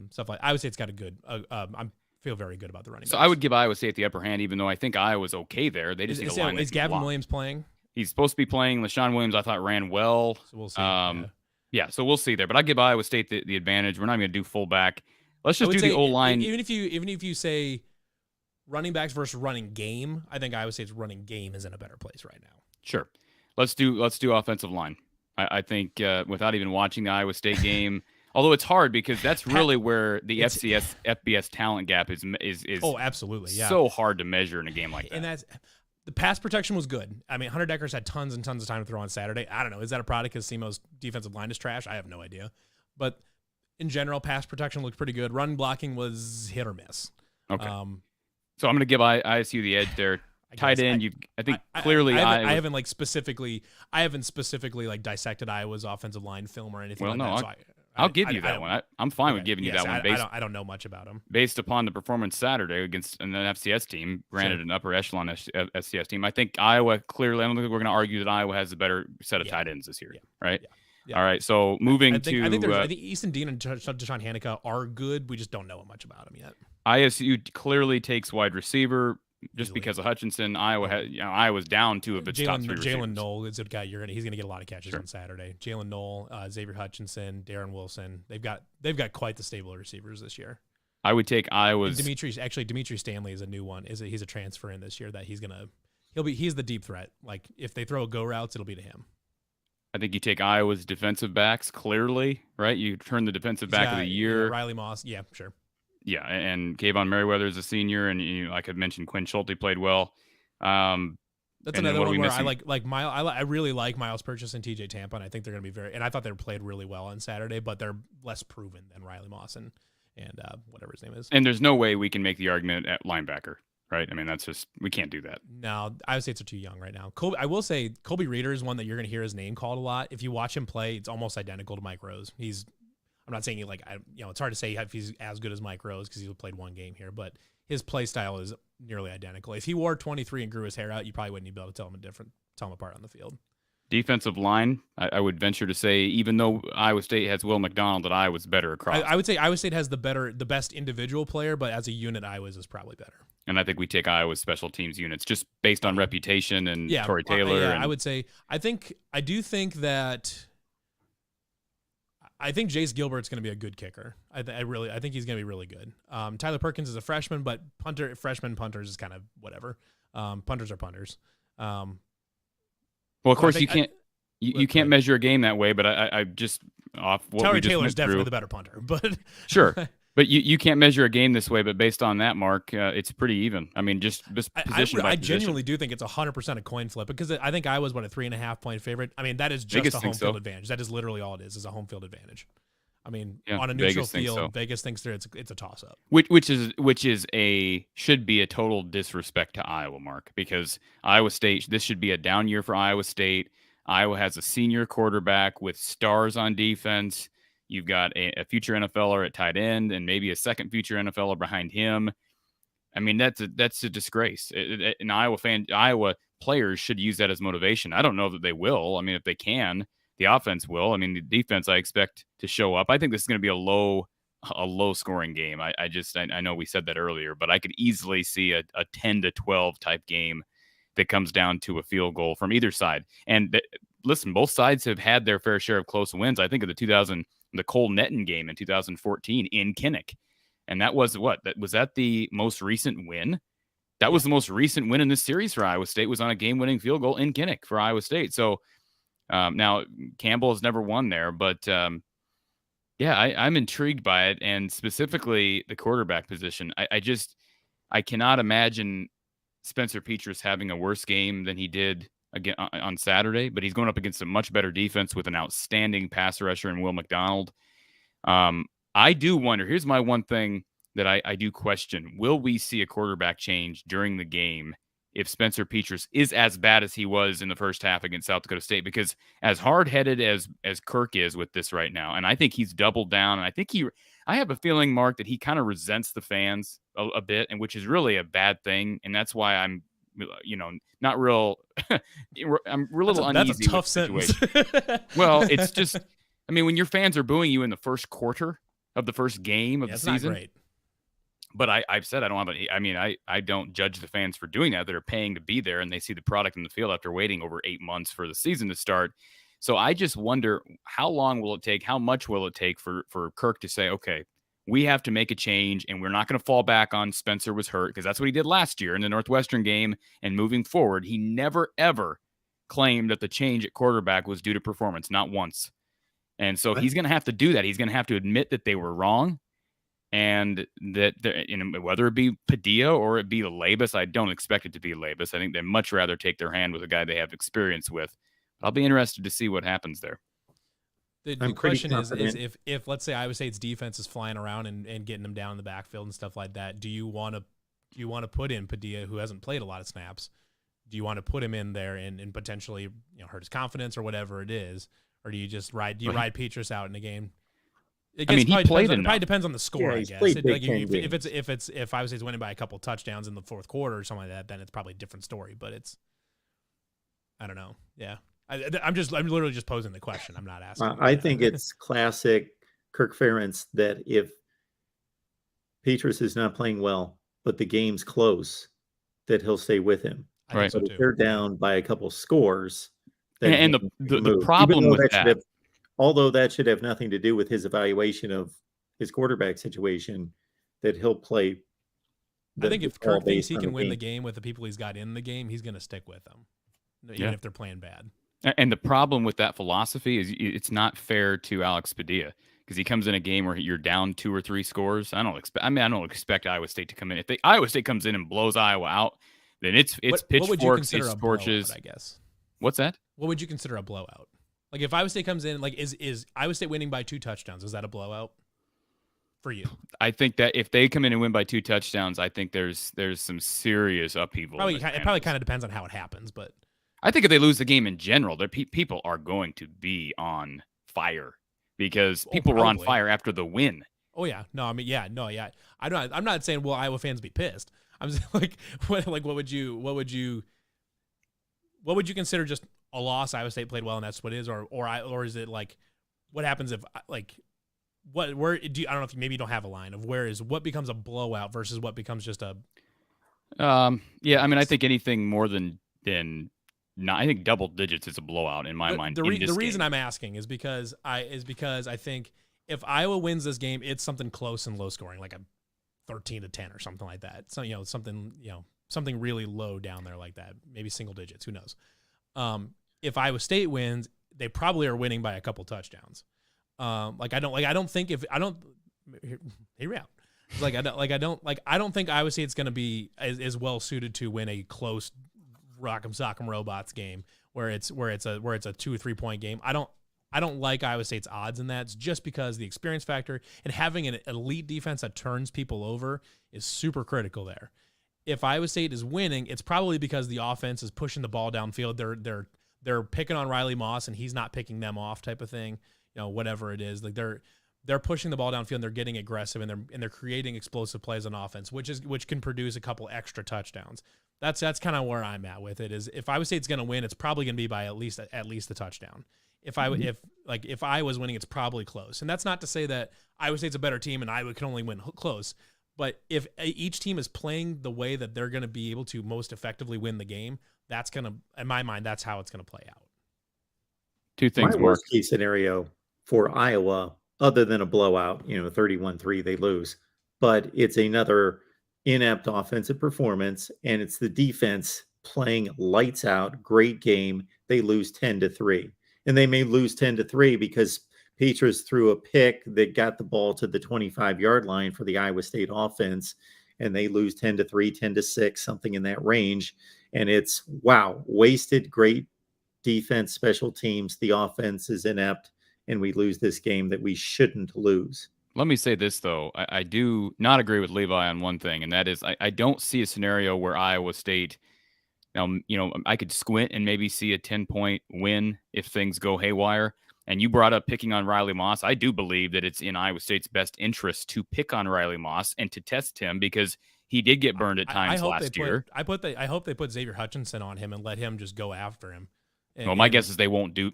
Stuff like I would say it's got a good. I feel very good about the running. So backs. I would give Iowa State the upper hand, even though I think Iowa's okay there. They just need a line. Is Gavin Williams playing? He's supposed to be playing. LaShawn Williams, I thought, ran well. So we'll see. Yeah, so we'll see there. But I give Iowa State the advantage. We're not going to do fullback. Let's just do the O-line. Even if you say running backs versus running game, I think Iowa State's running game is in a better place right now. Sure. Let's do offensive line. I think without even watching the Iowa State game, although it's hard because that's really where the FBS talent gap is. Oh, absolutely, yeah. So hard to measure in a game like that. And the pass protection was good. I mean, Hunter Dekkers had tons and tons of time to throw on Saturday. I don't know. Is that a product because SEMO's defensive line is trash? I have no idea. But in general, pass protection looked pretty good. Run blocking was hit or miss. Okay. So I'm going to give ISU the edge there. Tight end, clearly I haven't specifically like dissected Iowa's offensive line film or anything. Well, like no, that. I'll give you that one. I'm fine with giving you that one. I don't know much about him. Based upon the performance Saturday against an FCS team, granted an upper echelon FCS team, I think Iowa clearly. I don't think we're going to argue that Iowa has a better set of tight ends this year, right? Yeah. All right. So moving I think Easton Dean and Deshaun Hanika are good. We just don't know much about them yet. ISU clearly takes wide receiver. Just because of Hutchinson, Iowa's down two of its top three receivers. Jalen Knoll is a guy he's gonna get a lot of catches on Saturday. Jalen Knoll, Xavier Hutchinson, Darren Wilson. They've got quite the stable of receivers this year. I would take Iowa's. Dimitri Stanley is a new one. He's a transfer in this year that he's the deep threat. Like if they throw go routes, it'll be to him. I think you take Iowa's defensive backs clearly, right? You turn the defensive back of the year. Riley Moss, yeah, sure. Yeah, and Kayvon Merriweather is a senior, and like I mentioned, Quinn Schulte played well. That's another one where I really like Miles Purchase and TJ Tampa, and I think they're going to be and I thought they played really well on Saturday, but they're less proven than Riley Moss and whatever his name is. And there's no way we can make the argument at linebacker, right? I mean, that's just we can't do that. No, Iowa States are too young right now. I will say Colby Reeder is one that you're going to hear his name called a lot. If you watch him play, it's almost identical to Mike Rose. I'm not saying it's hard to say if he's as good as Mike Rose because he's played one game here, but his play style is nearly identical. If he wore 23 and grew his hair out, you probably wouldn't even be able to tell him apart on the field. Defensive line, I would venture to say, even though Iowa State has Will McDonald, that Iowa's better across. I would say Iowa State has the best individual player, but as a unit, Iowa's is probably better. And I think we take Iowa's special teams units just based on reputation and Torrey Taylor. I would say I think Jace Gilbert's going to be a good kicker. I think he's going to be really good. Tyler Perkins is a freshman, but freshman punters is kind of whatever. Punters are punters. Well, of course you can't measure a game that way, but I just off what Tyler we just Taylor's definitely through, the better punter, but sure. But you can't measure a game this way, but based on that, Mark, it's pretty even. I mean, just position by I position. genuinely do think it's 100% a coin flip because I think I was a 3.5 point favorite. I mean, that is just a home field advantage. That is literally all it is a home field advantage. I mean, on a neutral field, Vegas thinks it's a toss up. Which should be a total disrespect to Iowa, Mark, because Iowa State, this should be a down year for Iowa State. Iowa has a senior quarterback with stars on defense. You've got a future NFLer at tight end and maybe a second future NFLer behind him. I mean, that's a disgrace. And Iowa players should use that as motivation. I don't know that they will. I mean, if they can, the offense will. I mean, the defense I expect to show up. I think this is going to be a low scoring game. I know we said that earlier, but I could easily see a 10-12 type game that comes down to a field goal from either side. And listen, both sides have had their fair share of close wins. I think of the Cole Netton game in 2014 in Kinnick. And that was that the most recent win? That was the most recent win in this series for Iowa State, was on a game-winning field goal in Kinnick for Iowa State. So now Campbell has never won there, but yeah, I'm intrigued by it, and specifically the quarterback position. I cannot imagine Spencer Petras having a worse game than he did again on Saturday, but he's going up against a much better defense with an outstanding pass rusher in Will McDonald. I do wonder, here's my one thing that I do question. Will we see a quarterback change during the game if Spencer Petras is as bad as he was in the first half against South Dakota State? Because as hard-headed as Kirk is with this right now, and I think he's doubled down, and I have a feeling, Mark, that he kind of resents the fans a bit, and which is really a bad thing, and that's why I'm, not real. I'm a little uneasy. That's a tough sentence. Well, it's just, I mean, when your fans are booing you in the first quarter of the first game of the season, not great. But I've said I don't have I don't judge the fans for doing that. They're paying to be there, and they see the product in the field after waiting over 8 months for the season to start. So I just wonder, how long will it take? How much will it take for Kirk to say, okay, we have to make a change, and we're not going to fall back on Spencer was hurt, because that's what he did last year in the Northwestern game. And moving forward, he never, ever claimed that the change at quarterback was due to performance, not once. And so he's going to have to do that. He's going to have to admit that they were wrong, and that whether it be Padilla or it be Labus, I don't expect it to be Labus. I think they'd much rather take their hand with a guy they have experience with. But I'll be interested to see what happens there. The question is if let's say Iowa State's defense is flying around and getting them down in the backfield and stuff like that, do you want to put in Padilla, who hasn't played a lot of snaps? Do you want to put him in there and potentially hurt his confidence or whatever it is, or do you just ride Petras out in the game? It probably depends on the score, I guess. If Iowa State's winning by a couple touchdowns in the fourth quarter or something like that, then it's probably a different story. But I don't know. Yeah. I'm literally just posing the question. I'm not asking. I think it's classic Kirk Ferentz that if Petras is not playing well, but the game's close, that he'll stay with him. Right. But if they're down by a couple scores, and the problem with that, although that should have nothing to do with his evaluation of his quarterback situation, that he'll play. I think if Kirk thinks he can win the game with the people he's got in the game, he's going to stick with them, even if they're playing bad. And the problem with that philosophy is it's not fair to Alex Padilla, because he comes in a game where you're down 2 or 3 scores. I don't expect Iowa State to come in. If Iowa State comes in and blows Iowa out, then it's pitchforks, it's torches. I guess. What's that? What would you consider a blowout? Like if Iowa State comes in, like is Iowa State winning by 2 touchdowns? Is that a blowout for you? I think that if they come in and win by 2 touchdowns, I think there's some serious upheaval. It probably kind of depends on how it happens, but I think if they lose the game in general, people are going to be on fire, because people were on fire after the win. Oh yeah, no, I mean yeah. I'm not saying will Iowa fans be pissed. I'm just what would you consider just a loss? Iowa State played well and that's what it is, or is it like what happens if like where do you, I don't know if maybe you don't have a line of what becomes a blowout versus what becomes just a yeah, I mean I think anything more than I think double digits is a blowout in my mind. The reason I'm asking is because I think if Iowa wins this game, it's something close and low scoring, like a 13-10 or something like that. So something really low down there like that, maybe single digits. Who knows? If Iowa State wins, they probably are winning by a couple touchdowns. I don't think Iowa State's going to be as well suited to win a close Rock'em Sock'em Robots game where it's a 2 or 3 point game. I don't like Iowa State's odds in that. It's just because the experience factor and having an elite defense that turns people over is super critical there. If Iowa State is winning, it's probably because the offense is pushing the ball downfield. They're picking on Riley Moss and he's not picking them off, type of thing. Whatever it is, like they're pushing the ball downfield and they're getting aggressive and they're creating explosive plays on offense, which can produce a couple extra touchdowns. That's kind of where I'm at with it. Is if Iowa State's going to win, it's probably going to be by at least a touchdown. If I was winning, it's probably close. And that's not to say that Iowa State's a better team and Iowa can only win close. But if each team is playing the way that they're going to be able to most effectively win the game, that's going to, in my mind, that's how it's going to play out. Two things. My worst case scenario for Iowa, other than a blowout, 31-3, they lose, but it's another inept offensive performance, and it's the defense playing lights out, great game. They lose 10-3, and they may lose 10-3 because Petras threw a pick that got the ball to the 25-yard line for the Iowa State offense, and they lose 10-3, 10-6, something in that range. And it's, wow, wasted great defense, special teams. The offense is inept, and we lose this game that we shouldn't lose. Let me say this, though. I do not agree with Levi on one thing, and that is I don't see a scenario where Iowa State, now, I could squint and maybe see a 10-point win if things go haywire. And you brought up picking on Riley Moss. I do believe that it's in Iowa State's best interest to pick on Riley Moss and to test him because he did get burned at times last year. I hope they put Xavier Hutchinson on him and let him just go after him. Well, my guess is they won't do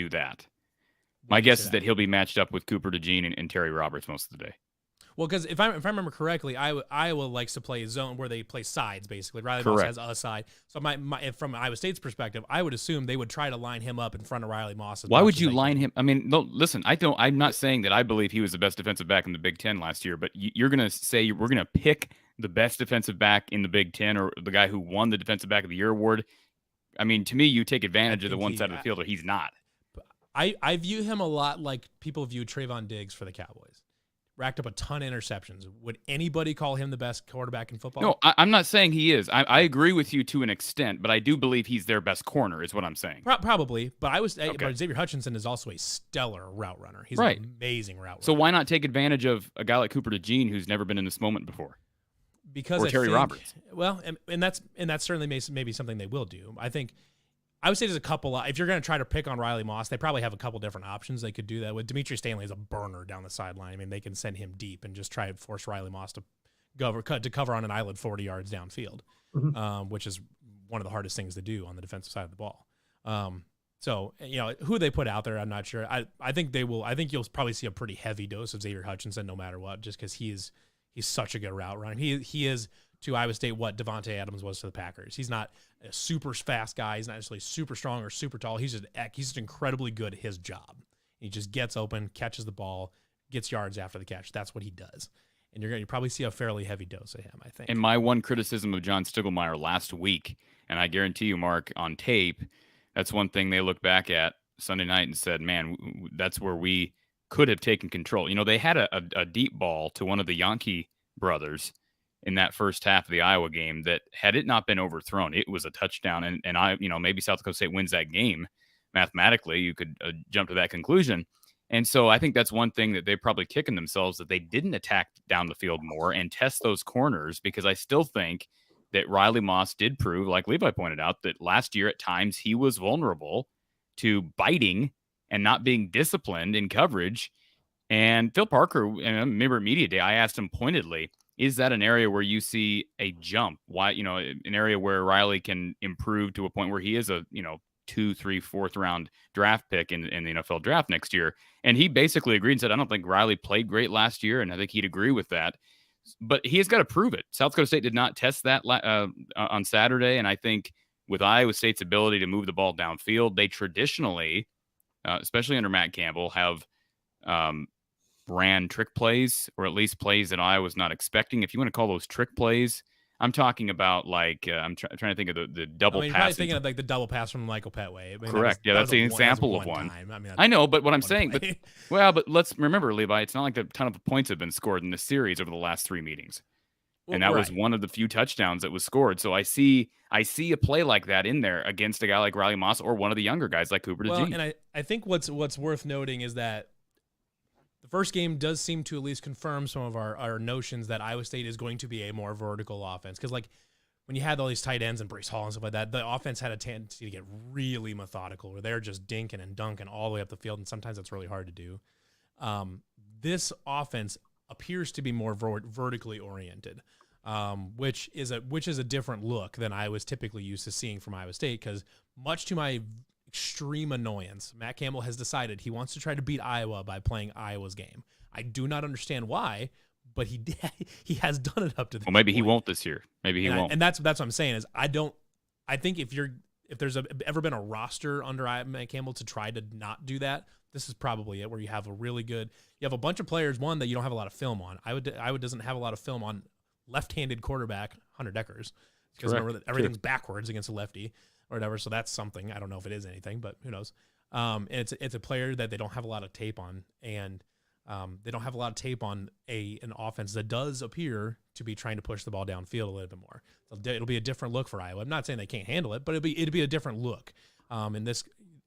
that. My guess is that he'll be matched up with Cooper DeJean and Terry Roberts most of the day. Well, because if I remember correctly, Iowa likes to play a zone where they play sides, basically. Riley Moss has a side. So from Iowa State's perspective, I would assume they would try to line him up in front of Riley Moss. Why would you line him? I mean, no, listen, I'm not saying that I believe he was the best defensive back in the Big Ten last year, but you're going to say we're going to pick the best defensive back in the Big Ten or the guy who won the Defensive Back of the Year award. I mean, to me, you take advantage of the one side of the field where he's not. I view him a lot like people view Trayvon Diggs for the Cowboys. Racked up a ton of interceptions. Would anybody call him the best quarterback in football? No, I'm not saying he is. I agree with you to an extent, but I do believe he's their best corner is what I'm saying. Probably, but but Xavier Hutchinson is also a stellar route runner. He's an amazing route runner. So why not take advantage of a guy like Cooper DeJean who's never been in this moment before? Because Terry Roberts. Well, and that's certainly maybe something they will do. I think I would say there's a couple. If you're going to try to pick on Riley Moss, they probably have a couple different options they could do that with. Demetrius Stanley is a burner down the sideline. I mean, they can send him deep and just try to force Riley Moss to cover on an island 40 yards downfield, which is one of the hardest things to do on the defensive side of the ball. So who they put out there, I'm not sure. I think they will. I think you'll probably see a pretty heavy dose of Xavier Hutchinson no matter what, just because he's such a good route runner. He is to Iowa State what Devontae Adams was to the Packers. He's not a super fast guy. He's not necessarily super strong or super tall. He's just incredibly good at his job. He just gets open, catches the ball, gets yards after the catch. That's what he does. And you're going to probably see a fairly heavy dose of him, I think. And my one criticism of John Stiegelmeier last week, and I guarantee you, Mark, on tape, that's one thing they looked back at Sunday night and said, man, that's where we could have taken control. They had a deep ball to one of the Yankee brothers in that first half of the Iowa game that had it not been overthrown, it was a touchdown. And maybe South Dakota State wins that game mathematically. You could jump to that conclusion. And so I think that's one thing that they're probably kicking themselves that they didn't attack down the field more and test those corners, because I still think that Riley Moss did prove, like Levi pointed out, that last year at times he was vulnerable to biting and not being disciplined in coverage. And Phil Parker, and I remember at Media Day, I asked him pointedly, is that an area where you see a jump? Why, an area where Riley can improve to a point where he is a, 2, 3, 4th round draft pick in the NFL draft next year? And he basically agreed and said, I don't think Riley played great last year. And I think he'd agree with that, but he has got to prove it. South Dakota State did not test that on Saturday. And I think with Iowa State's ability to move the ball downfield, they traditionally, especially under Matt Campbell, have ran trick plays, or at least plays that I was not expecting. If you want to call those trick plays, I'm talking about like I'm trying to think of the double pass. Probably thinking of like the double pass from Michael Petway. Correct. That's an example of one. I know, but what I'm saying, but let's remember, Levi, it's not like a ton of points have been scored in the series over the last 3 meetings. And that was one of the few touchdowns that was scored. So I see a play like that in there against a guy like Riley Moss or one of the younger guys like Cooper DeJean. And I think what's worth noting is that the first game does seem to at least confirm some of our notions that Iowa State is going to be a more vertical offense. Because like when you had all these tight ends and Breece Hall and stuff like that, the offense had a tendency to get really methodical, where they're just dinking and dunking all the way up the field, and sometimes that's really hard to do. This offense appears to be more vertically oriented, which is a different look than I was typically used to seeing from Iowa State. Because much to my extreme annoyance, Matt Campbell has decided he wants to try to beat Iowa by playing Iowa's game. I do not understand why, but he has done it up to this Well, maybe point. he won't this year. Maybe he won't. And that's what I'm saying is I think if there's ever been a roster under Matt Campbell to try to not do that, this is probably it, where you have a bunch of players, one, that you don't have a lot of film on. Iowa doesn't have a lot of film on left-handed quarterback Hunter Deckers, because everything's backwards against a lefty or whatever. So that's something. I don't know if it is anything, but who knows? And it's a player that they don't have a lot of tape on, and they don't have a lot of tape on an offense that does appear to be trying to push the ball downfield a little bit more. So it'll be a different look for Iowa. I'm not saying they can't handle it, but it'd be a different look. And this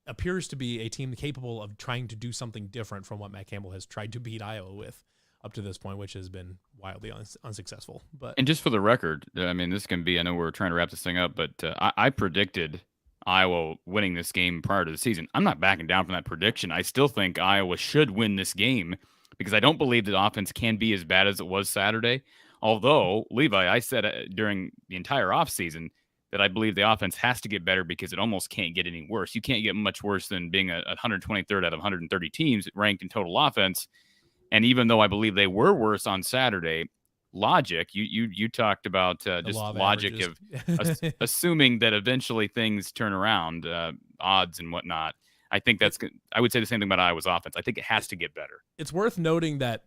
appears to be a team capable of trying to do something different from what Matt Campbell has tried to beat Iowa with up to this point, which has been wildly unsuccessful. And just for the record, I mean, this can be, I know we're trying to wrap this thing up, but I predicted Iowa winning this game prior to the season. I'm not backing down from that prediction. I still think Iowa should win this game because I don't believe the offense can be as bad as it was Saturday. Although, Levi, I said during the entire offseason that I believe the offense has to get better because it almost can't get any worse. You can't get much worse than being a 123rd out of 130 teams ranked in total offense. And even though I believe they were worse on Saturday, logic, you talked about just logic of assuming that eventually things turn around, odds and whatnot. I think I would say the same thing about Iowa's offense. I think it has to get better. It's worth noting that,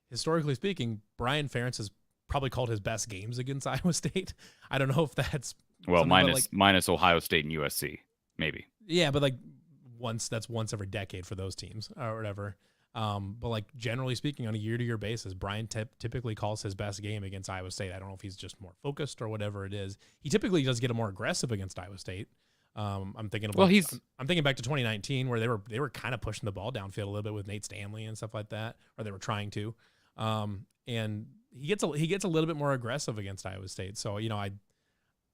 historically speaking, Brian Ferentz has probably called his best games against Iowa State. I don't know if that's minus Ohio State and USC, maybe. Yeah, but that's once every decade for those teams or whatever. But generally speaking, on a year-to-year basis, Brian typically calls his best game against Iowa State. I don't know if he's just more focused or whatever it is. He typically does get more aggressive against Iowa State. I'm thinking back to 2019 where they were kind of pushing the ball downfield a little bit with Nate Stanley and stuff like that, or they were trying to. And he gets a little bit more aggressive against Iowa State. So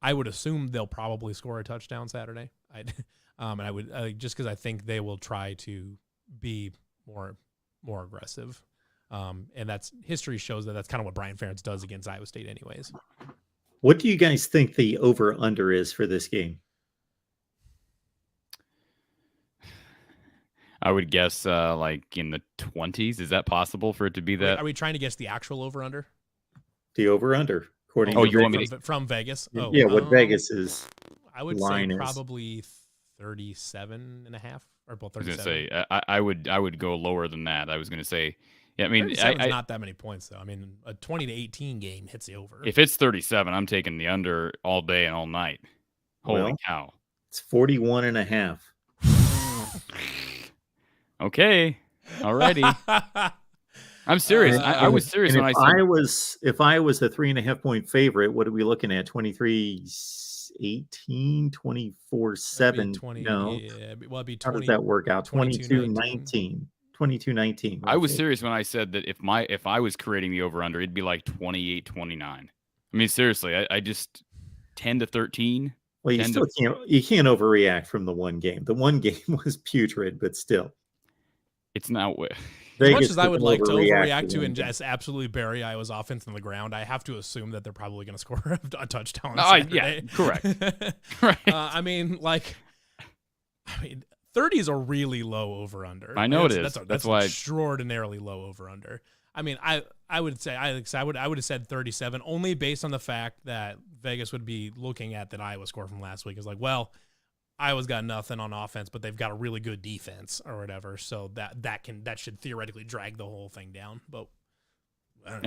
I would assume they'll probably score a touchdown Saturday. And I would just because I think they will try to be more aggressive. And that's history shows that's kind of what Brian Ferentz does against Iowa State anyways. What do you guys think the over-under is for this game? I would guess in the 20s. Is that possible for it to be that? Are we trying to guess the actual over-under? The over-under, according to you want me from Vegas? Oh, yeah, what Vegas is. I would say probably 37 and a half, or both 37. I was going to say, I would go lower than that. I was going to say, yeah, I mean, it's not that many points, though. I mean, a 20-18 game hits the over. If it's 37, I'm taking the under all day and all night. Holy cow. It's 41 and a half. Okay. Alrighty. I'm serious. I was serious when I said if I was a 3.5 point favorite, what are we looking at? 23-18, 24-7. No. Yeah, well, it'd be 20, how does that work out? 22-19. 22-19. I was serious when I said that if I was creating the over under, it'd be like 28-29. I mean, seriously, I just 10-13. Well, you can't overreact from the one game. The one game was putrid, but still. It's not as much as I would like to overreact to and just absolutely bury Iowa's offense in the ground, I have to assume that they're probably going to score a touchdown. Yeah, correct. Right. I mean, 30 is a really low over under. I know it is. That's why extraordinarily low over under. I mean, I would say I would have said 37 only based on the fact that Vegas would be looking at that Iowa score from last week. It's Iowa's got nothing on offense, but they've got a really good defense or whatever. So that should theoretically drag the whole thing down. But for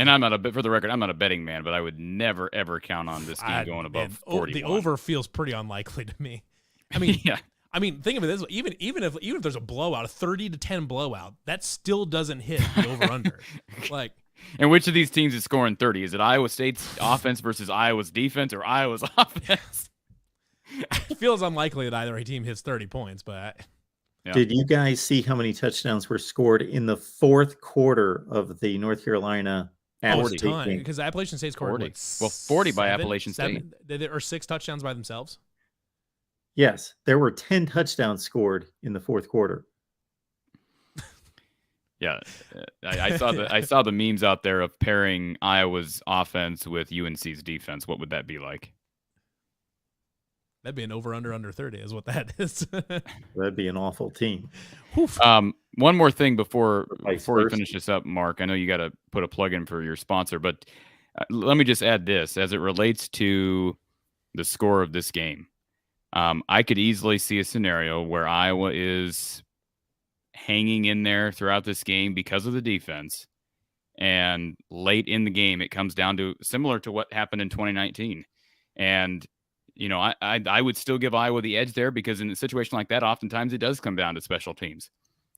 the record, I'm not a betting man, but I would never ever count on this game going above 41. The over feels pretty unlikely to me. I mean, yeah. I mean, think of it this way: even if there's a blowout, a 30-10 blowout, that still doesn't hit the over under. And which of these teams is scoring 30? Is it Iowa State's offense versus Iowa's defense, or Iowa's offense? It feels unlikely that either team hits 30 points, but yeah. Did you guys see how many touchdowns were scored in the fourth quarter of the North Carolina Appalachian State game? Because Appalachian State scored 40. 40 by Appalachian State. Or 6 touchdowns by themselves? Yes, there were 10 touchdowns scored in the fourth quarter. Yeah, I saw the memes out there of pairing Iowa's offense with UNC's defense. What would that be like? That'd be an over/under 30 is what that is. That'd be an awful team. One more thing before Vice we versa. finish this up, Mark. I know you got to put a plug in for your sponsor, but let me just add this as it relates to the score of this game. I could easily see a scenario where Iowa is hanging in there throughout this game because of the defense. And late in the game, it comes down to similar to what happened in 2019. And, you know, I would still give Iowa the edge there because in a situation like that, oftentimes it does come down to special teams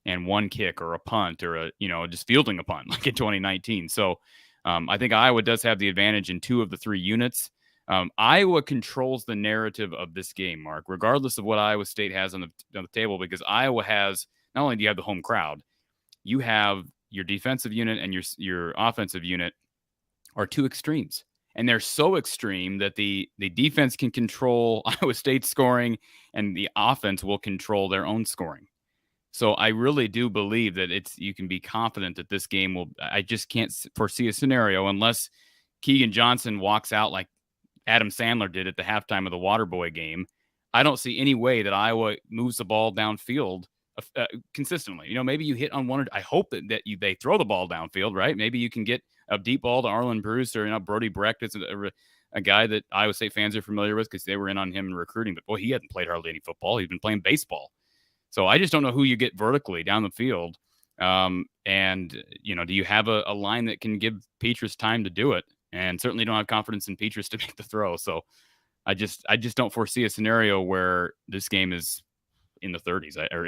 and one kick or a punt or just fielding a punt like in 2019. So I think Iowa does have the advantage in 2 of the 3 units. Iowa controls the narrative of this game, Mark, regardless of what Iowa State has on the table, because Iowa has, not only do you have the home crowd, you have your defensive unit and your offensive unit are 2 extremes. And they're so extreme that the defense can control Iowa State's scoring and the offense will control their own scoring. So I really do believe that you can be confident that this game will, I just can't foresee a scenario unless Keegan Johnson walks out like Adam Sandler did at the halftime of the Waterboy game. I don't see any way that Iowa moves the ball downfield consistently. Maybe you hit on one. I hope that they throw the ball downfield, right? Maybe you can get a deep ball to Arlen Bruce or Brody Brecht is a guy that Iowa State fans are familiar with because they were in on him in recruiting. But boy, he hadn't played hardly any football. He's been playing baseball. So I just don't know who you get vertically down the field. And do you have a line that can give Petrus time to do it? And certainly don't have confidence in Petrus to make the throw. So I just don't foresee a scenario where this game is in the 30s or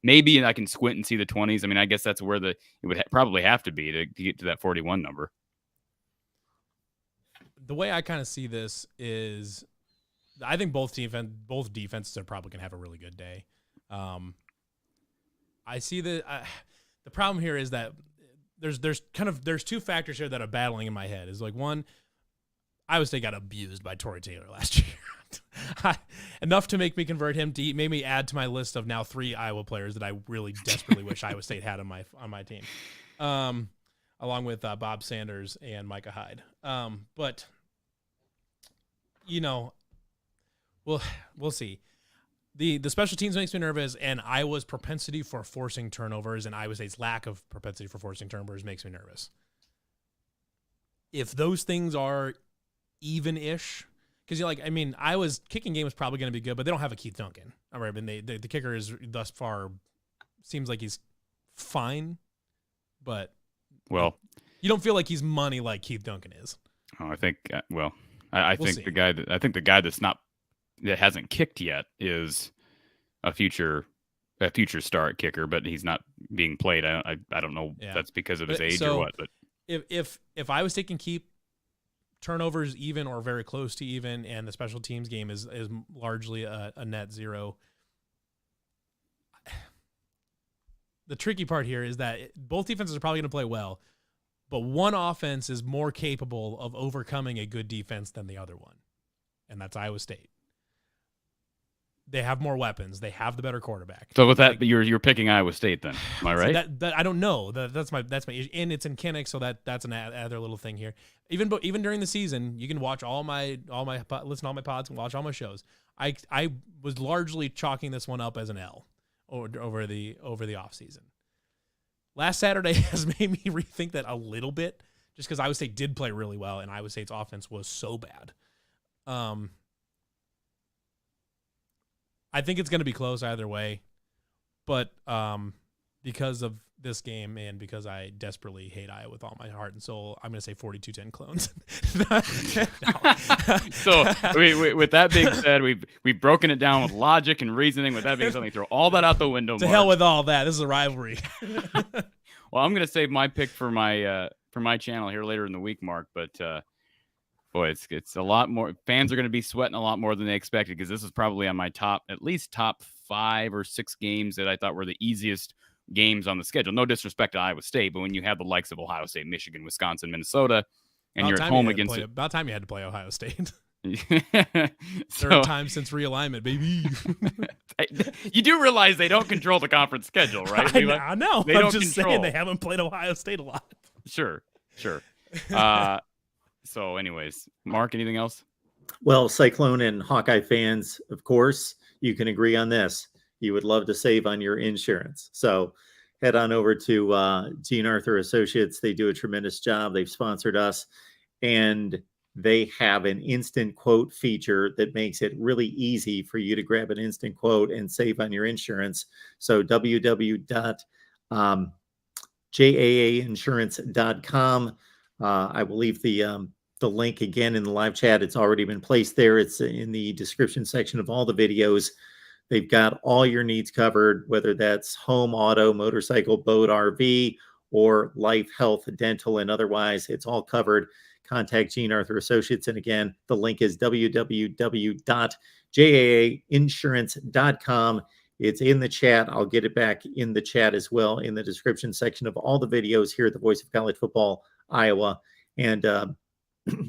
maybe I can squint and see the 20s. I mean, I guess that's where it would probably have to be to get to that 41 number. The way I kind of see this is I think both defenses are probably going to have a really good day. I see the problem here is that there's 2 factors here that are battling in my head. Is like, one, Iowa State got abused by Torrey Taylor last year. Enough to make me convert him to made me add to my list of now 3 Iowa players that I really desperately wish Iowa State had on my team, along with Bob Sanders and Micah Hyde. But we'll see. The special teams makes me nervous, and Iowa's propensity for forcing turnovers and Iowa State's lack of propensity for forcing turnovers makes me nervous. If those things are even-ish, because Iowa's kicking game is probably going to be good, but they don't have a Keith Duncan. All right, the kicker is thus far seems like he's fine, but you don't feel like he's money like Keith Duncan is. Oh, I think I think the guy that hasn't kicked yet is a future start kicker, but he's not being played. I don't know if that's because of his age or what. But if Iowa State can keep turnovers even or very close to even, and the special teams game is largely a net zero, the tricky part here is that both defenses are probably going to play well, but one offense is more capable of overcoming a good defense than the other one, and that's Iowa State. They have more weapons. They have the better quarterback. So with that, you're picking Iowa State then, am I right? That I don't know. That's my issue. And it's in Kinnick, so that's an other little thing here. Even during the season, you can watch listen to all my pods and watch all my shows. I was largely chalking this one up as an L over the off season. Last Saturday has made me rethink that a little bit, just because Iowa State did play really well and Iowa State's offense was so bad. I think it's going to be close either way, but because of this game and because I desperately hate Iowa with all my heart and soul, I'm going to say 42-10 clones. So with that being said, we've broken it down with logic and reasoning. With that being said, we throw all that out the window. To hell with all that. This is a rivalry. Well, I'm going to save my pick for my channel here later in the week, Mark, but boy, it's a lot more. Fans are going to be sweating a lot more than they expected, because this is probably on my top 5 or 6 games that I thought were the easiest games on the schedule. No disrespect to Iowa State, but when you have the likes of Ohio State, Michigan, Wisconsin, Minnesota, and you're at home against about time you had to play Ohio State. Third time since realignment, baby. You do realize they don't control the conference schedule, right? I know. They I'm don't just control. saying they haven't played Ohio State a lot. Sure. So anyways, Mark, anything else? Well, Cyclone and Hawkeye fans, of course, you can agree on this. You would love to save on your insurance. So head on over to Gene Arthur Associates. They do a tremendous job. They've sponsored us, and they have an instant quote feature that makes it really easy for you to grab an instant quote and save on your insurance. So www.jaainsurance.com. I will leave the link again in the live chat. It's already been placed there. It's in the description section of all the videos. They've got all your needs covered, whether that's home, auto, motorcycle, boat, RV, or life, health, dental, and otherwise. It's all covered. Contact Gene Arthur Associates. And again, the link is www.jaainsurance.com. It's in the chat. I'll get it back in the chat as well in the description section of all the videos here at the Voice of College Football, Iowa. And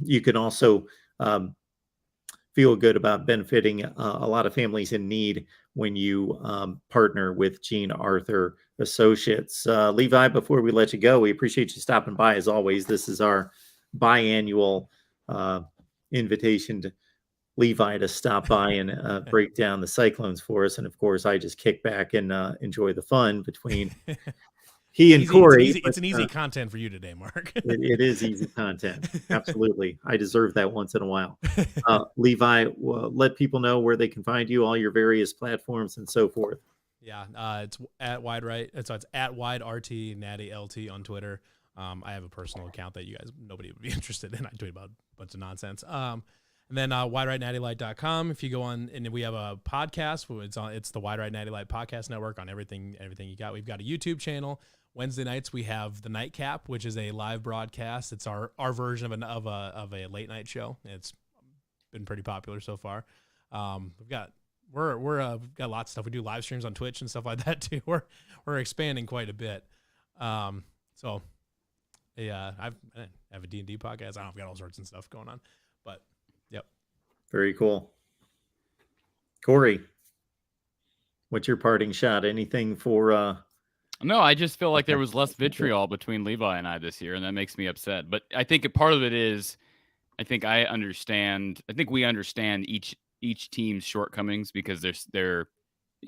you can also feel good about benefiting a lot of families in need when you partner with Gene Arthur Associates. Levi, before we let you go, we appreciate you stopping by as always. This is our biannual invitation to Levi to stop by and break down the Cyclones for us. And of course, I just kick back and enjoy the fun between he and Corey. It's an easy content for you today, Mark. It is easy content. Absolutely. I deserve that once in a while. Levi, let people know where they can find you, all your various platforms and so forth. Yeah, it's at Wide Right. So it's at Wide RT Natty LT on Twitter. I have a personal account that nobody would be interested in. I tweet about a bunch of nonsense. And then widerightnattylight.com. If you go on, and we have a podcast. It's the Wide Right Natty Light Podcast Network on everything you got. We've got a YouTube channel. Wednesday nights we have the Nightcap, which is a live broadcast. It's our version of a late night show. It's been pretty popular so far. We've got lots of stuff. We do live streams on Twitch and stuff like that too. We're expanding quite a bit. So yeah, I have a D&D podcast. I don't know, I've got all sorts of stuff going on, but yep. Very cool. Corey, what's your parting shot? Anything for No, I just feel like there was less vitriol between Levi and I this year, and that makes me upset. But I think a part of it is, I think we understand each team's shortcomings because they're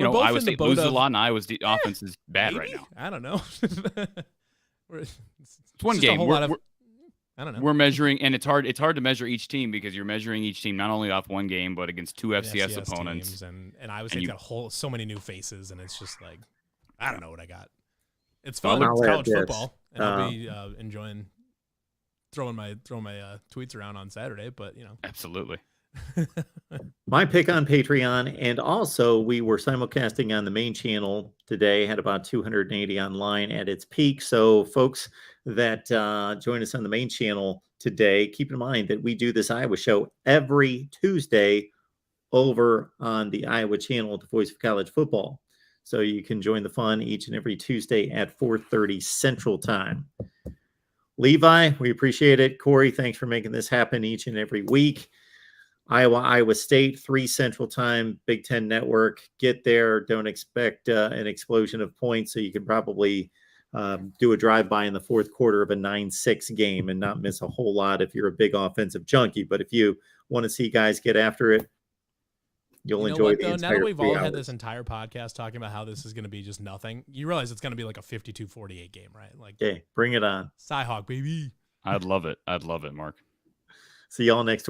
Iowa State loses a lot, and Iowa's offense is bad right now. I don't know. It's one game. I don't know. We're measuring, and it's hard to measure each team because you're measuring each team not only off one game but against two FCS opponents. And Iowa State's got so many new faces, and it's just like, I don't know what I got. It's fun. It's college football, and I'll be enjoying throwing my tweets around on Saturday. But Absolutely. My pick on Patreon, and also we were simulcasting on the main channel today, had about 280 online at its peak. So folks that join us on the main channel today, keep in mind that we do this Iowa show every Tuesday over on the Iowa channel at the Voice of College Football. So you can join the fun each and every Tuesday at 4:30 Central Time. Levi, we appreciate it. Corey, thanks for making this happen each and every week. Iowa State, 3 Central Time, Big Ten Network. Get there. Don't expect an explosion of points, so you can probably do a drive-by in the fourth quarter of a 9-6 game and not miss a whole lot if you're a big offensive junkie. But if you want to see guys get after it, you'll enjoy the entire 3 hours. Now that we've all had this entire podcast talking about how this is going to be just nothing, you realize it's going to be like a 52-48 game, right? Like, okay, bring it on. Cyhawk, baby. I'd love it, Mark. See y'all next week.